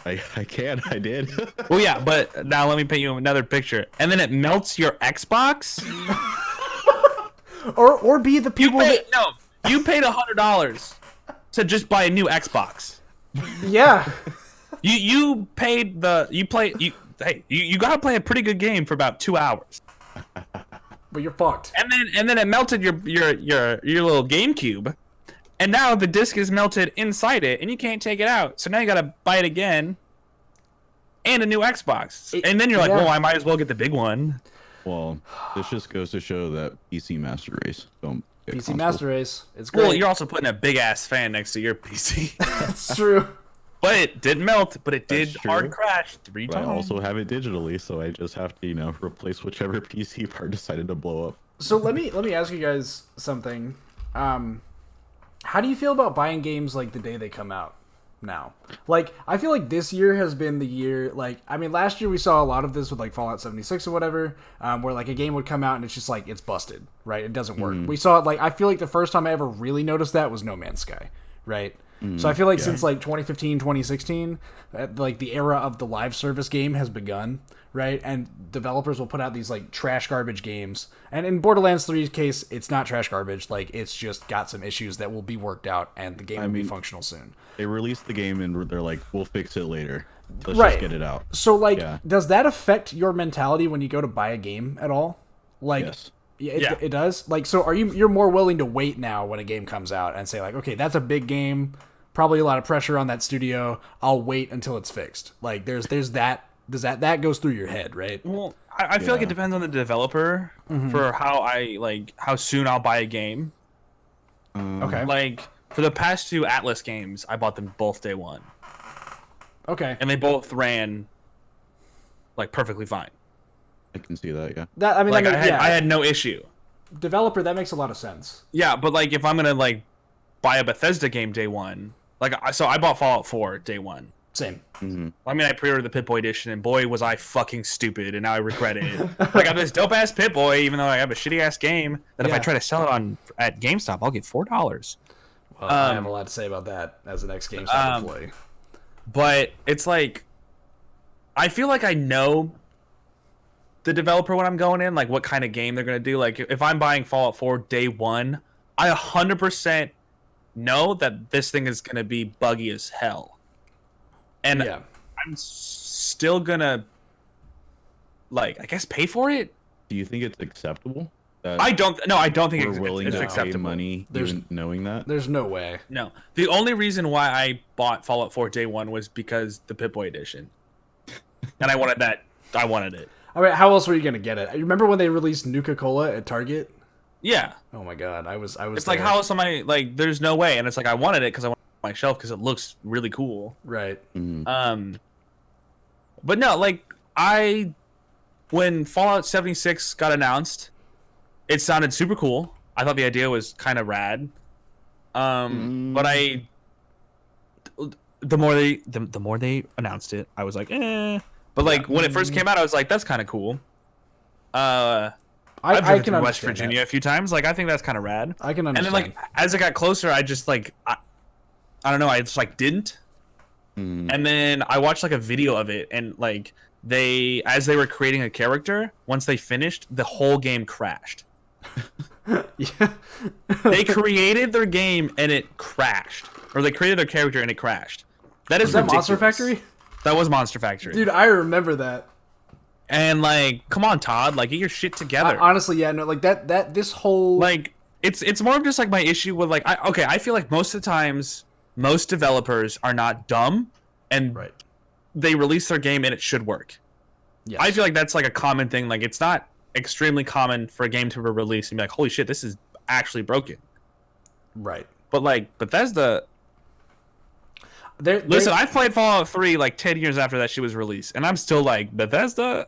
I can. I did. Well, yeah, but now let me paint you another picture. And then it melts your Xbox? Or be the people that... No, you paid $100 to just buy a new Xbox. Yeah. You paid you gotta play a pretty good game for about 2 hours. But you're fucked. And then it melted your little GameCube. And now the disc is melted inside it, and you can't take it out. So now you gotta buy it again, and a new Xbox. And then you're like, yeah. well, I might as well get the big one. Well, this just goes to show that PC Master Race don't get PC console. Master Race. It's great. Well, you're also putting a big ass fan next to your PC. That's true. But it didn't melt. But it did That's true. hard crash 3 But I times. also have it digitally, so I just have to, replace whichever PC part decided to blow up. So let me ask you guys something. How do you feel about buying games like the day they come out now? Like, I feel like this year has been the year, like, I mean, last year we saw a lot of this with, like, Fallout 76 or whatever, where, like, a game would come out and it's just, like, it's busted, right? It doesn't work. We saw it, like, I feel like the first time I ever really noticed that was No Man's Sky, right? So I feel like since, like, 2015, 2016, like, the era of the live service game has begun, right? And developers will put out these, like, trash garbage games. And in Borderlands 3's case, it's not trash garbage. Like, it's just got some issues that will be worked out, and the game will be functional soon. They released the game and they're like, we'll fix it later. Let's Right. just get it out. So, like, Yeah. does that affect your mentality when you go to buy a game at all? Like, Yes. yeah, it does. Like, so you're more willing to wait now when a game comes out and say, like, okay, that's a big game, probably a lot of pressure on that studio. I'll wait until it's fixed. Like, there's that that goes through your head, right? Well, I feel like it depends on the developer for how soon I'll buy a game. Okay. Like for the past 2 Atlas games, I bought them both day one, Okay. and they both ran like perfectly fine. I can see that. Yeah. That I mean, Like that I had no issue. developer, that makes a lot of sense. Yeah, but like if I'm gonna like buy a Bethesda game day one, like I bought Fallout 4 day one. Same. I mean, I pre-ordered the Pip-Boy edition, and boy, was I fucking stupid, and now I regret it. I got this dope-ass Pip-Boy, even though I have a shitty-ass game, that if I try to sell it at GameStop, I'll get $4. Well, I have a lot to say about that as an ex-GameStop employee. But it's like, I feel like I know the developer when I'm going in, like what kind of game they're going to do. Like, if I'm buying Fallout 4 day one, I 100% know that this thing is going to be buggy as hell. And I'm still gonna, like, I guess pay for it. Do you think it's acceptable? I don't think we're willing it's to acceptable. pay money, even knowing that. There's no way. No, the only reason why I bought Fallout 4 day one was because the Pip-Boy edition, and I wanted that. I wanted it. I mean, how else were you gonna get it? You remember when they released Nuka-Cola at Target? Yeah. Oh my god, I was. It's like, how else am I like? There's no way, and it's like I wanted it because I wanted it on my shelf because it looks really cool. Right. But no, like when Fallout 76 got announced, it sounded super cool. I thought the idea was kind of rad. But the more they announced it, I was like, eh. But like when it first came out, I was like, that's kind of cool. I've driven to West Virginia a few times. Like, I think that's kind of rad. I can understand. And then like as it got closer, I just like I don't know. I just like didn't. And then I watched like a video of it, and like as they were creating a character, once they finished, the whole game crashed. Yeah. They created their game and it crashed, or they created their character and it crashed. That is ridiculous. Monster Factory? That was Monster Factory, Dude, I remember that. And like, come on, Todd, like get your shit together. Honestly, yeah, no, like this whole like it's more of just like my issue with like I feel like most of the times most developers are not dumb and they release their game and it should work. Yes. I feel like that's like a common thing. Like it's not extremely common for a game to be released and be like, holy shit, this is actually broken. Right. But like Bethesda, listen, I played Fallout 3 like 10 years after that shit was released, and I'm still like, Bethesda,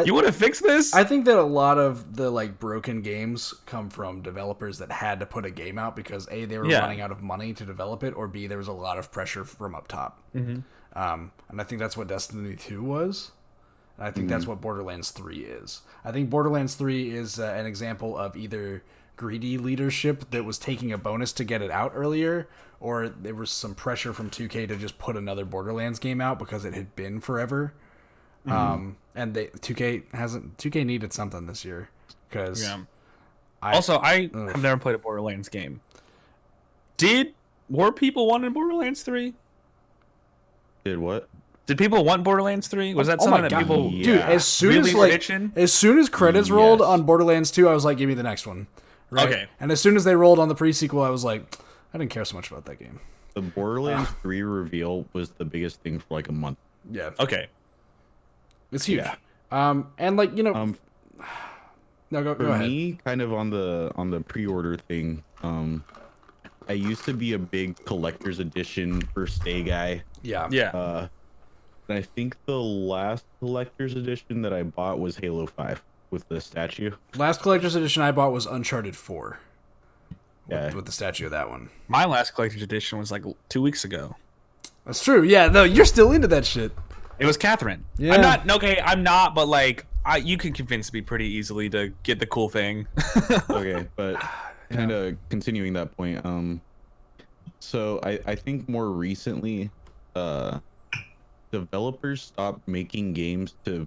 you want to fix this? I think that a lot of the like broken games come from developers that had to put a game out because A, they were running out of money to develop it, or B, there was a lot of pressure from up top. And I think that's what Destiny 2 was. And I think that's what Borderlands 3 is. I think Borderlands 3 is an example of either greedy leadership that was taking a bonus to get it out earlier, or there was some pressure from 2K to just put another Borderlands game out because it had been forever. And 2K needed something this year because I have never played a Borderlands game. Were people wanting Borderlands 3? Did what? Did people want Borderlands 3? Was that something that people dude, as soon as credits rolled on Borderlands 2, I was like, give me the next one. Right? Okay. And as soon as they rolled on the pre-sequel, I was like, I didn't care so much about that game. The Borderlands 3 reveal was the biggest thing for like a month. Yeah. Okay. It's huge. Yeah. And like, you know, no, go ahead. For me, kind of on the pre-order thing, I used to be a big collector's edition first day guy. Yeah. Yeah. And I think the last collector's edition that I bought was Halo 5 with the statue. Last collector's edition I bought was Uncharted 4. With the statue of that one. My last collector's edition was like 2 weeks ago. That's true. Yeah, no, you're still into that shit. It was Catherine. Yeah. I'm not, but like you can convince me pretty easily to get the cool thing. Okay, but kind of continuing that point, so I think more recently, developers stopped making games to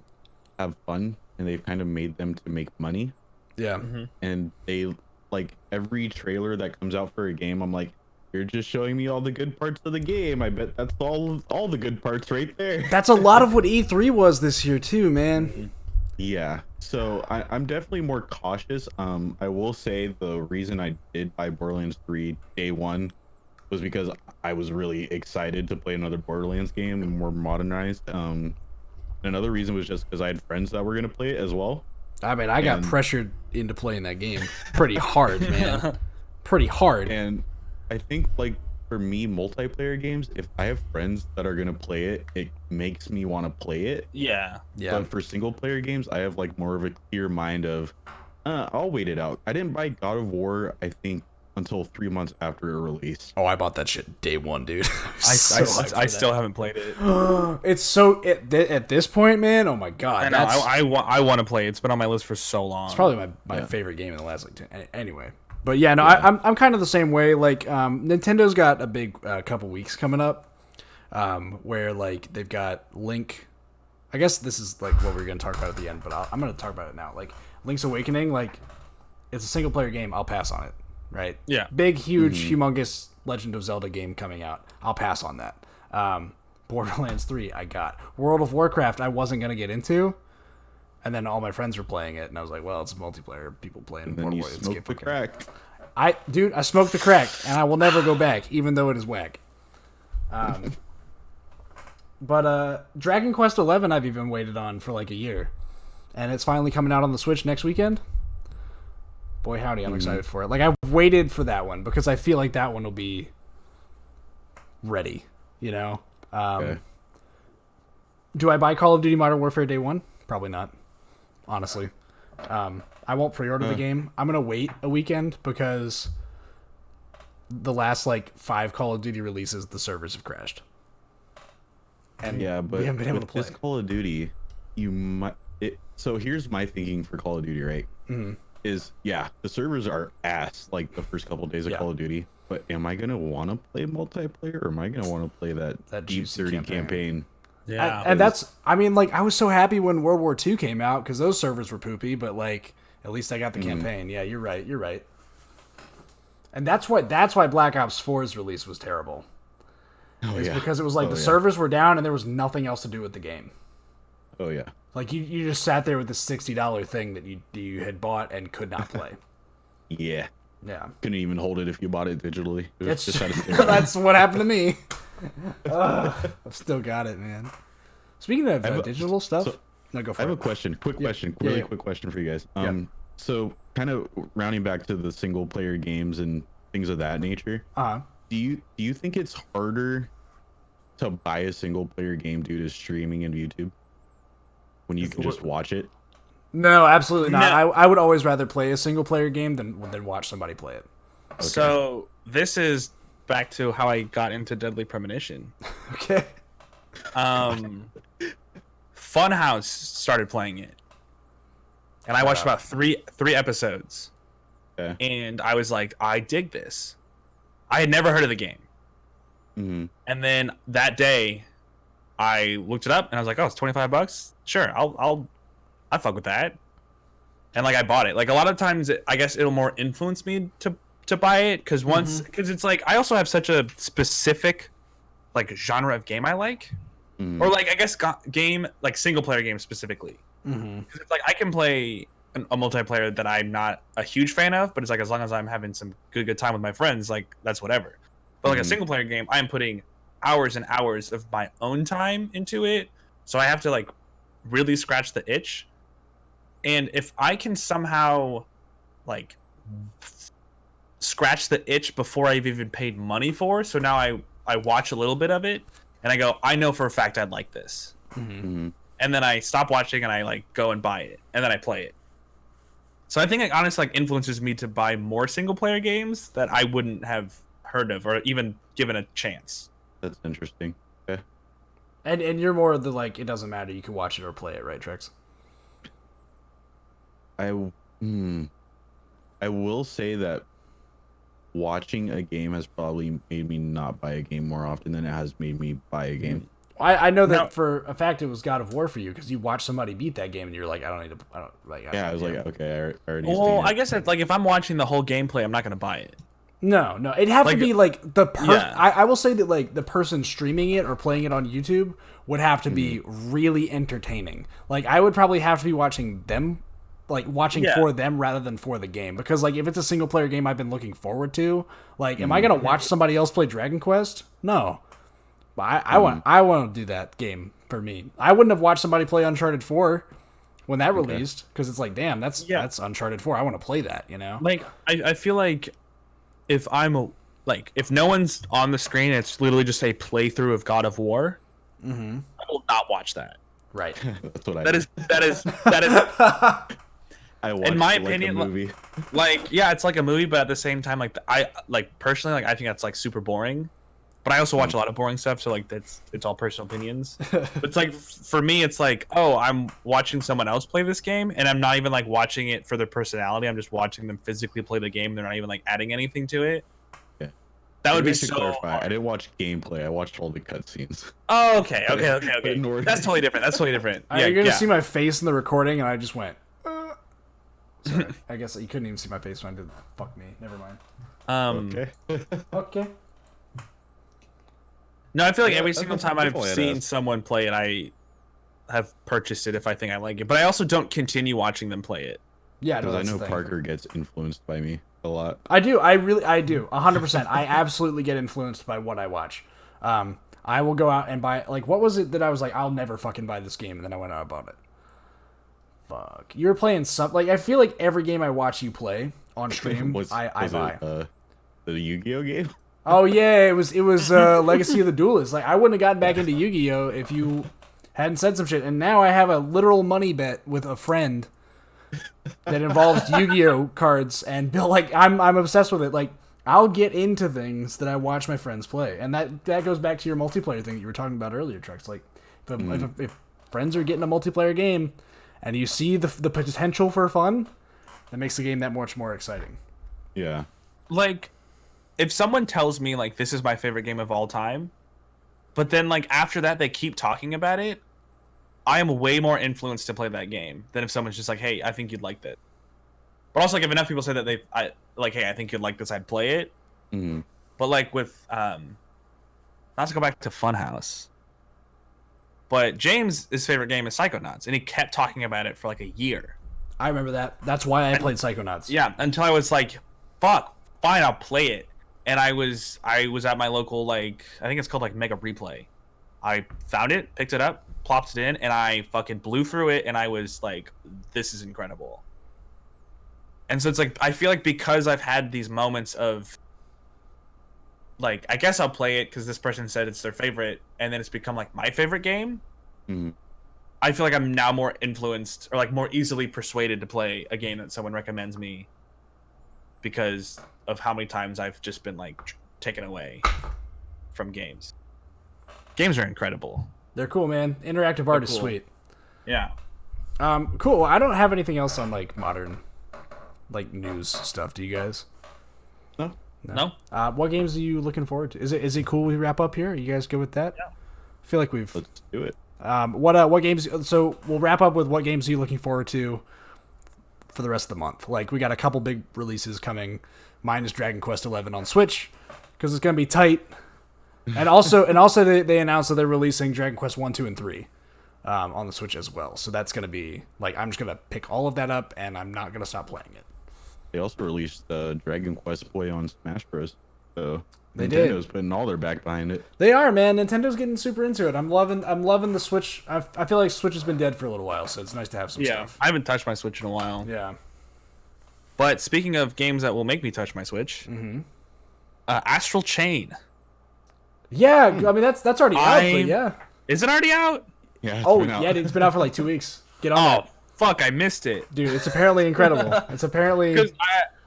have fun, and they've kind of made them to make money. Yeah. And they, like, every trailer that comes out for a game, I'm like, you're just showing me all the good parts of the game. I bet that's all the good parts right there. That's a lot of what E3 was this year too, man. Yeah. So I'm definitely more cautious. I will say the reason I did buy Borderlands 3 day one was because I was really excited to play another Borderlands game and more modernized. Another reason was just because I had friends that were gonna play it as well. I mean, I got pressured into playing that game pretty hard, man. Pretty hard. And I think like for me, multiplayer games, if I have friends that are gonna play it, it makes me want to play it. Yeah. But for single player games, I have like more of a clear mind of, I'll wait it out. I didn't buy God of War, I think, until 3 months after it released. Oh, I bought that shit day one, dude. I still haven't played it. It's so at this point, man. Oh my god, I want to play it. It's been on my list for so long. It's probably my favorite game in the last like 10. Anyway, but yeah, no, I'm kind of the same way. Like Nintendo's got a big couple weeks coming up, where like they've got Link. I guess this is like what we're gonna talk about at the end, but I'm gonna talk about it now. Like Link's Awakening, like it's a single player game. I'll pass on it. Right? Yeah. Big, huge, humongous Legend of Zelda game coming out. I'll pass on that. Borderlands 3, I got. World of Warcraft, I wasn't going to get into. And then all my friends were playing it, and I was like, well, it's multiplayer. People playing And then you smoked the crack. I smoked the crack, and I will never go back, even though it is whack. But Dragon Quest 11 I've even waited on for like a year. And it's finally coming out on the Switch next weekend. Boy, howdy, I'm excited for it. Like, I've waited for that one because I feel like that one will be ready, you know? Okay. Do I buy Call of Duty Modern Warfare Day 1? Probably not, honestly. I won't pre-order the game. I'm going to wait a weekend because the last, like, 5 Call of Duty releases, the servers have crashed. And yeah, but we haven't been able to with play. this Call of Duty, you might... So here's my thinking for Call of Duty, right? Mm-hmm. Is the servers are ass like the first couple of days of Call of Duty, but am I gonna want to play multiplayer or am I gonna want to play that deep dirty campaign? Yeah. And that's, I mean, like, I was so happy when World War II came out because those servers were poopy, but like, at least I got the campaign. Yeah, you're right. And that's why Black Ops 4's release was terrible. It's because it was like the servers were down and there was nothing else to do with the game. Oh yeah. Like, you just sat there with this $60 thing that you had bought and could not play. Yeah. Yeah. Couldn't even hold it if you bought it digitally. It was just That's what happened to me. I've still got it, man. Speaking of digital stuff, no, go for it. I have a question. Quick question for you guys. So kind of rounding back to the single player games and things of that nature. Do you think it's harder to buy a single player game due to streaming and YouTube? When you can just watch it? No, absolutely not. No. I would always rather play a single player game than watch somebody play it. Okay. So this is back to how I got into Deadly Premonition. Okay. Funhouse started playing it, and I watched about three episodes. Okay. And I was like, I dig this. I had never heard of the game. Mm-hmm. And then that day, I looked it up and I was like, oh, it's $25. Sure, I'll fuck with that. And like I bought it. Like a lot of times, I guess it'll more influence me to buy it because it's like I also have such a specific like genre of game I like, or like I guess game like single player game specifically. Because it's like I can play a multiplayer that I'm not a huge fan of, but it's like as long as I'm having some good time with my friends, like that's whatever. But like a single player game, I am putting hours and hours of my own time into it, so I have to like really scratch the itch. And if I can somehow like scratch the itch before I've even paid money for, so now I watch a little bit of it and I go, I know for a fact I'd like this. And then I stop watching and I like go and buy it and then I play it. So I think it honestly like influences me to buy more single player games that I wouldn't have heard of or even given a chance. That's interesting. Okay. And you're more of the like it doesn't matter, you can watch it or play it, right, Trex? I will say that watching a game has probably made me not buy a game more often than it has made me buy a game. I know that for a fact it was God of War for you because you watched somebody beat that game and you're like, I don't need to. I was like, okay, I already. Well, I guess it's like if I'm watching the whole gameplay, I'm not gonna buy it. No, it'd have to be like the person. Yeah. I will say that like the person streaming it or playing it on YouTube would have to be really entertaining. Like I would probably have to be watching them like watching Yeah. for them rather than for the game. Because like if it's a single player game I've been looking forward to, like am I gonna watch somebody else play Dragon Quest? No. But I want to do that game for me. I wouldn't have watched somebody play Uncharted 4 when that released because it's like, damn, that's Uncharted 4. I want to play that, you know? Like I feel like if if no one's on the screen, it's literally just a playthrough of God of War. I will not watch that. Right. That's what I. That is I watched in my it like a opinion, movie. like yeah, it's like a movie, but at the same time, like I personally, like I think that's like super boring. But I also watch a lot of boring stuff, so like it's all personal opinions. But it's like for me, it's like, oh, I'm watching someone else play this game, and I'm not even like watching it for their personality. I'm just watching them physically play the game. They're not even like adding anything to it. Yeah. That would Maybe be I should so. clarify. Hard. I didn't watch gameplay. I watched all the cutscenes. Oh, okay. In order. That's totally different. You're gonna see my face in the recording, and I just went. Sorry. I guess you couldn't even see my face when I did that. Fuck me. Never mind. Okay. Okay. No, I feel like Yeah, every that's single what time I've people it seen is. someone play it, I have purchased it if I think I like it. But I also don't continue watching them play it. Yeah, no, Because I that's know the thing. Parker gets influenced by me a lot. I do. I do. 100%. I absolutely get influenced by what I watch. I will go out and buy, like, what was it that I was like, I'll never fucking buy this game, and then I went out and bought it. Fuck. You were playing some, like, I feel like every game I watch you play on stream, I buy. It, the Yu-Gi-Oh game? Oh yeah, it was Legacy of the Duelist. Like I wouldn't have gotten back into Yu-Gi-Oh if you hadn't said some shit. And now I have a literal money bet with a friend that involves Yu-Gi-Oh cards and Bill. Like I'm obsessed with it. Like I'll get into things that I watch my friends play, and that goes back to your multiplayer thing that you were talking about earlier, Trex. Like if friends are getting a multiplayer game, and you see the potential for fun, that makes the game that much more exciting. Yeah. Like, if someone tells me like this is my favorite game of all time, but then like after that they keep talking about it, I am way more influenced to play that game than if someone's just like, "Hey, I think you'd like that." But also, like, if enough people say that hey, I think you'd like this, I'd play it. Mm-hmm. But like with not to go back to Funhouse, but James' favorite game is Psychonauts, and he kept talking about it for like a year. I remember that. That's why I played Psychonauts. Yeah, until I was like, "Fuck, fine, I'll play it." And I was at my local, like, I think it's called like Mega Replay. I found it, picked it up, plopped it in, and I fucking blew through it, and I was like, this is incredible. And so it's like, I feel like because I've had these moments of like, I guess I'll play it because this person said it's their favorite, and then it's become like my favorite game. Mm-hmm. I feel like I'm now more influenced or like more easily persuaded to play a game that someone recommends me because of how many times I've just been like taken away from games. Games are incredible. They're cool, man. Interactive art is cool. sweet. Yeah. Cool. I don't have anything else on like modern, like news stuff. Do you guys? No. What games are you looking forward to? Is it cool we wrap up here? Are you guys good with that? Yeah. I feel like we've. Let's do it. What games? So we'll wrap up with what games are you looking forward to for the rest of the month? Like we got a couple big releases coming. Mine is Dragon Quest 11 on Switch because it's gonna be tight. And also they announced that they're releasing Dragon Quest 1, 2, and 3 on the Switch as well. So that's gonna be like I'm just gonna pick all of that up and I'm not gonna stop playing it. They also released the Dragon Quest Boy on Smash Bros. So They Nintendo's did. putting all their back behind it. They are, man. Nintendo's getting super into it. I'm loving the Switch. I feel like Switch has been dead for a little while, so it's nice to have some stuff. I haven't touched my Switch in a while. Yeah. But speaking of games that will make me touch my Switch, Astral Chain. Yeah, I mean that's already out, but yeah. Is it already out? Yeah. It's Oh been out. yeah, dude, it's been out for like 2 weeks. Get on Oh, that, fuck, I missed it. dude. It's apparently incredible. It's apparently Because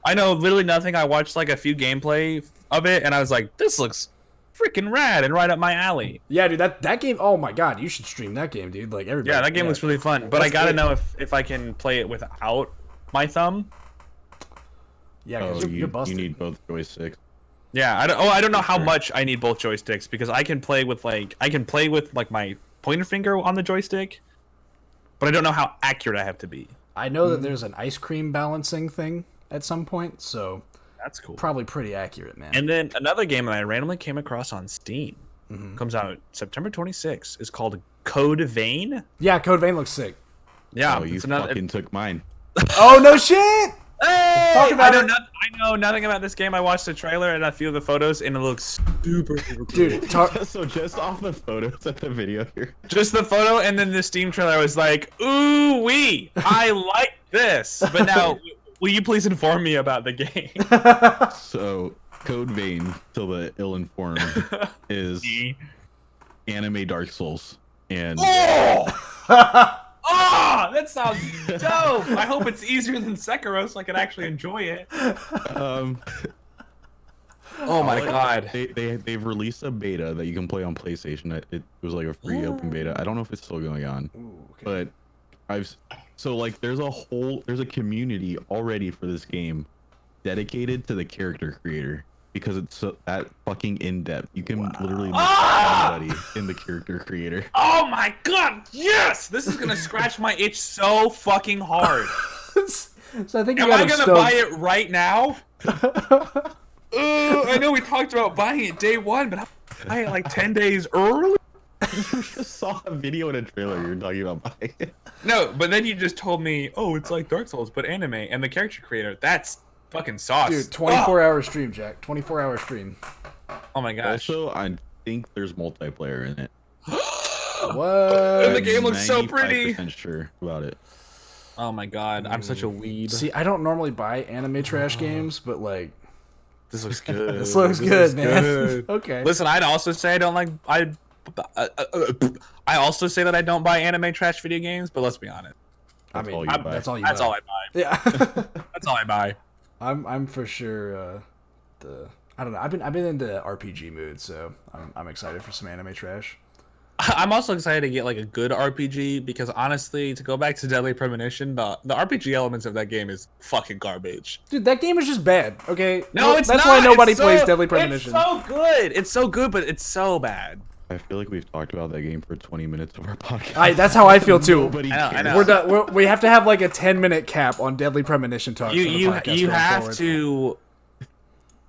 I know literally nothing. I watched like a few gameplay of it, and I was like, this looks freaking rad and right up my alley. yeah, dude. That game. Oh my god, you should stream that game, dude. Like everybody. Yeah, that game looks really fun. But That's I gotta good. know if I can play it without my thumb. Yeah, Oh, because you you're busted. need both joysticks. Yeah, I don't know how Sure. much I need both joysticks because I can play with my pointer finger on the joystick, but I don't know how accurate I have to be. I know that there's an ice cream balancing thing at some point, so That's cool. probably pretty accurate, man. And then another game that I randomly came across on Steam comes out September 26th is called Code Vein. yeah, Code Vein looks sick. Yeah, Oh, you it's another. fucking took mine. Oh no shit! Hey! Talk about I it. know nothing about this game. I watched the trailer and a few of the photos, and it looks super cool. Dude, So just off the photos at the video here. Just the photo and then the Steam trailer, I was like, ooh wee, I like this. But now, will you please inform me about the game? So Code Vein, till the ill-informed, is anime Dark Souls. And Oh, that sounds dope. I hope it's easier than Sekiro so I can actually enjoy it. Oh my god. They've released a beta that you can play on PlayStation. It was like a free open beta. I don't know if it's still going on. Ooh, okay. But there's a community already for this game dedicated to the character creator because it's that fucking in-depth. You can literally make anybody in the character creator. Oh my god, yes! This is gonna scratch my itch so fucking hard. So I think you Am I got gonna buy it right now? I know we talked about buying it day one, but I buy it like 10 days early? You just saw a video and a trailer. You're talking about buying it. No, but then you just told me, oh, it's like Dark Souls, but anime, and the character creator. That's fucking sauce. Dude, 24-hour stream, Jack. 24-hour stream. Oh my gosh. Also, I think there's multiplayer in it. What? And the game looks so pretty. 95% sure about it. Oh my god, I'm such a weeb. See, I don't normally buy anime trash games, but like, This looks good. this looks good, man. good. Okay. Listen, I'd also say I don't like I also say that I don't buy anime trash video games, but let's be honest. That's all you buy. That's all you That's buy. all I buy. Yeah. That's all I buy. I'm for sure I don't know. I've been into RPG mood, so I'm excited for some anime trash. I'm also excited to get like a good RPG because honestly, to go back to Deadly Premonition, the RPG elements of that game is fucking garbage. Dude, that game is just bad. Okay. No, it's that's not. why nobody It's plays so- Deadly Premonition. It's so good. It's so good, but it's so bad. I feel like we've talked about that game for 20 minutes of our podcast. That's how I feel too. Nobody I know, I cares. know. We're done. We have to have like a 10-minute cap on Deadly Premonition talk. for the podcast You going have forward. to.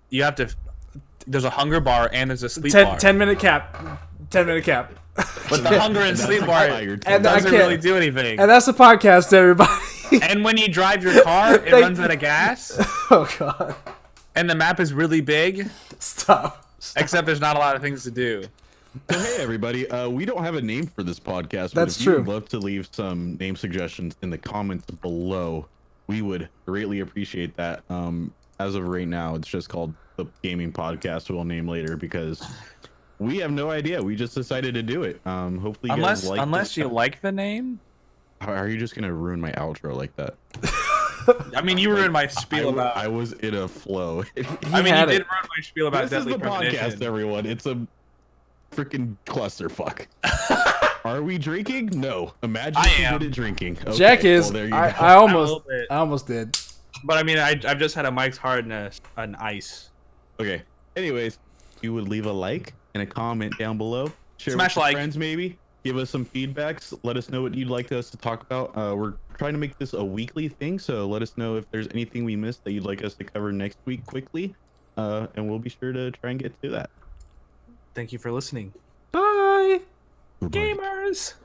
You have to. There's a hunger bar and there's a sleep 10, bar. 10-minute cap. 10-minute cap. But the hunger and sleep bar Expired. And I doesn't can't- really do anything. And that's the podcast, everybody. And when you drive your car, it Thank- runs out of gas. Oh god. And the map is really big, Stop. except there's not a lot of things to do. So, hey everybody, we don't have a name for this podcast. But That's if true. You'd love to leave some name suggestions in the comments below. We would greatly appreciate that. As of right now, it's just called the Gaming Podcast. We'll name later because we have no idea. We just decided to do it. Hopefully, you guys like Unless this. you like the name. Are you just gonna ruin my outro like that? I mean, you ruined my spiel about. I was in a flow. I mean, you had did it. ruin my spiel about This is Deadly the podcast, Premonition. everyone. It's a freaking clusterfuck. Are we drinking? No. Imagine I if we am. did it drinking. Okay, Jack is. well, there you I, go. I almost. little bit. I almost did. But I mean, I've just had a Mike's Hardness, an ice. Okay. Anyways, you would leave a like and a comment down below. Share Smash with your like. friends, maybe. Give us some feedbacks. Let us know what you'd like us to talk about. We're trying to make this a weekly thing, so let us know if there's anything we missed that you'd like us to cover next week quickly, and we'll be sure to try and get to that. Thank you for listening, Bye. gamers.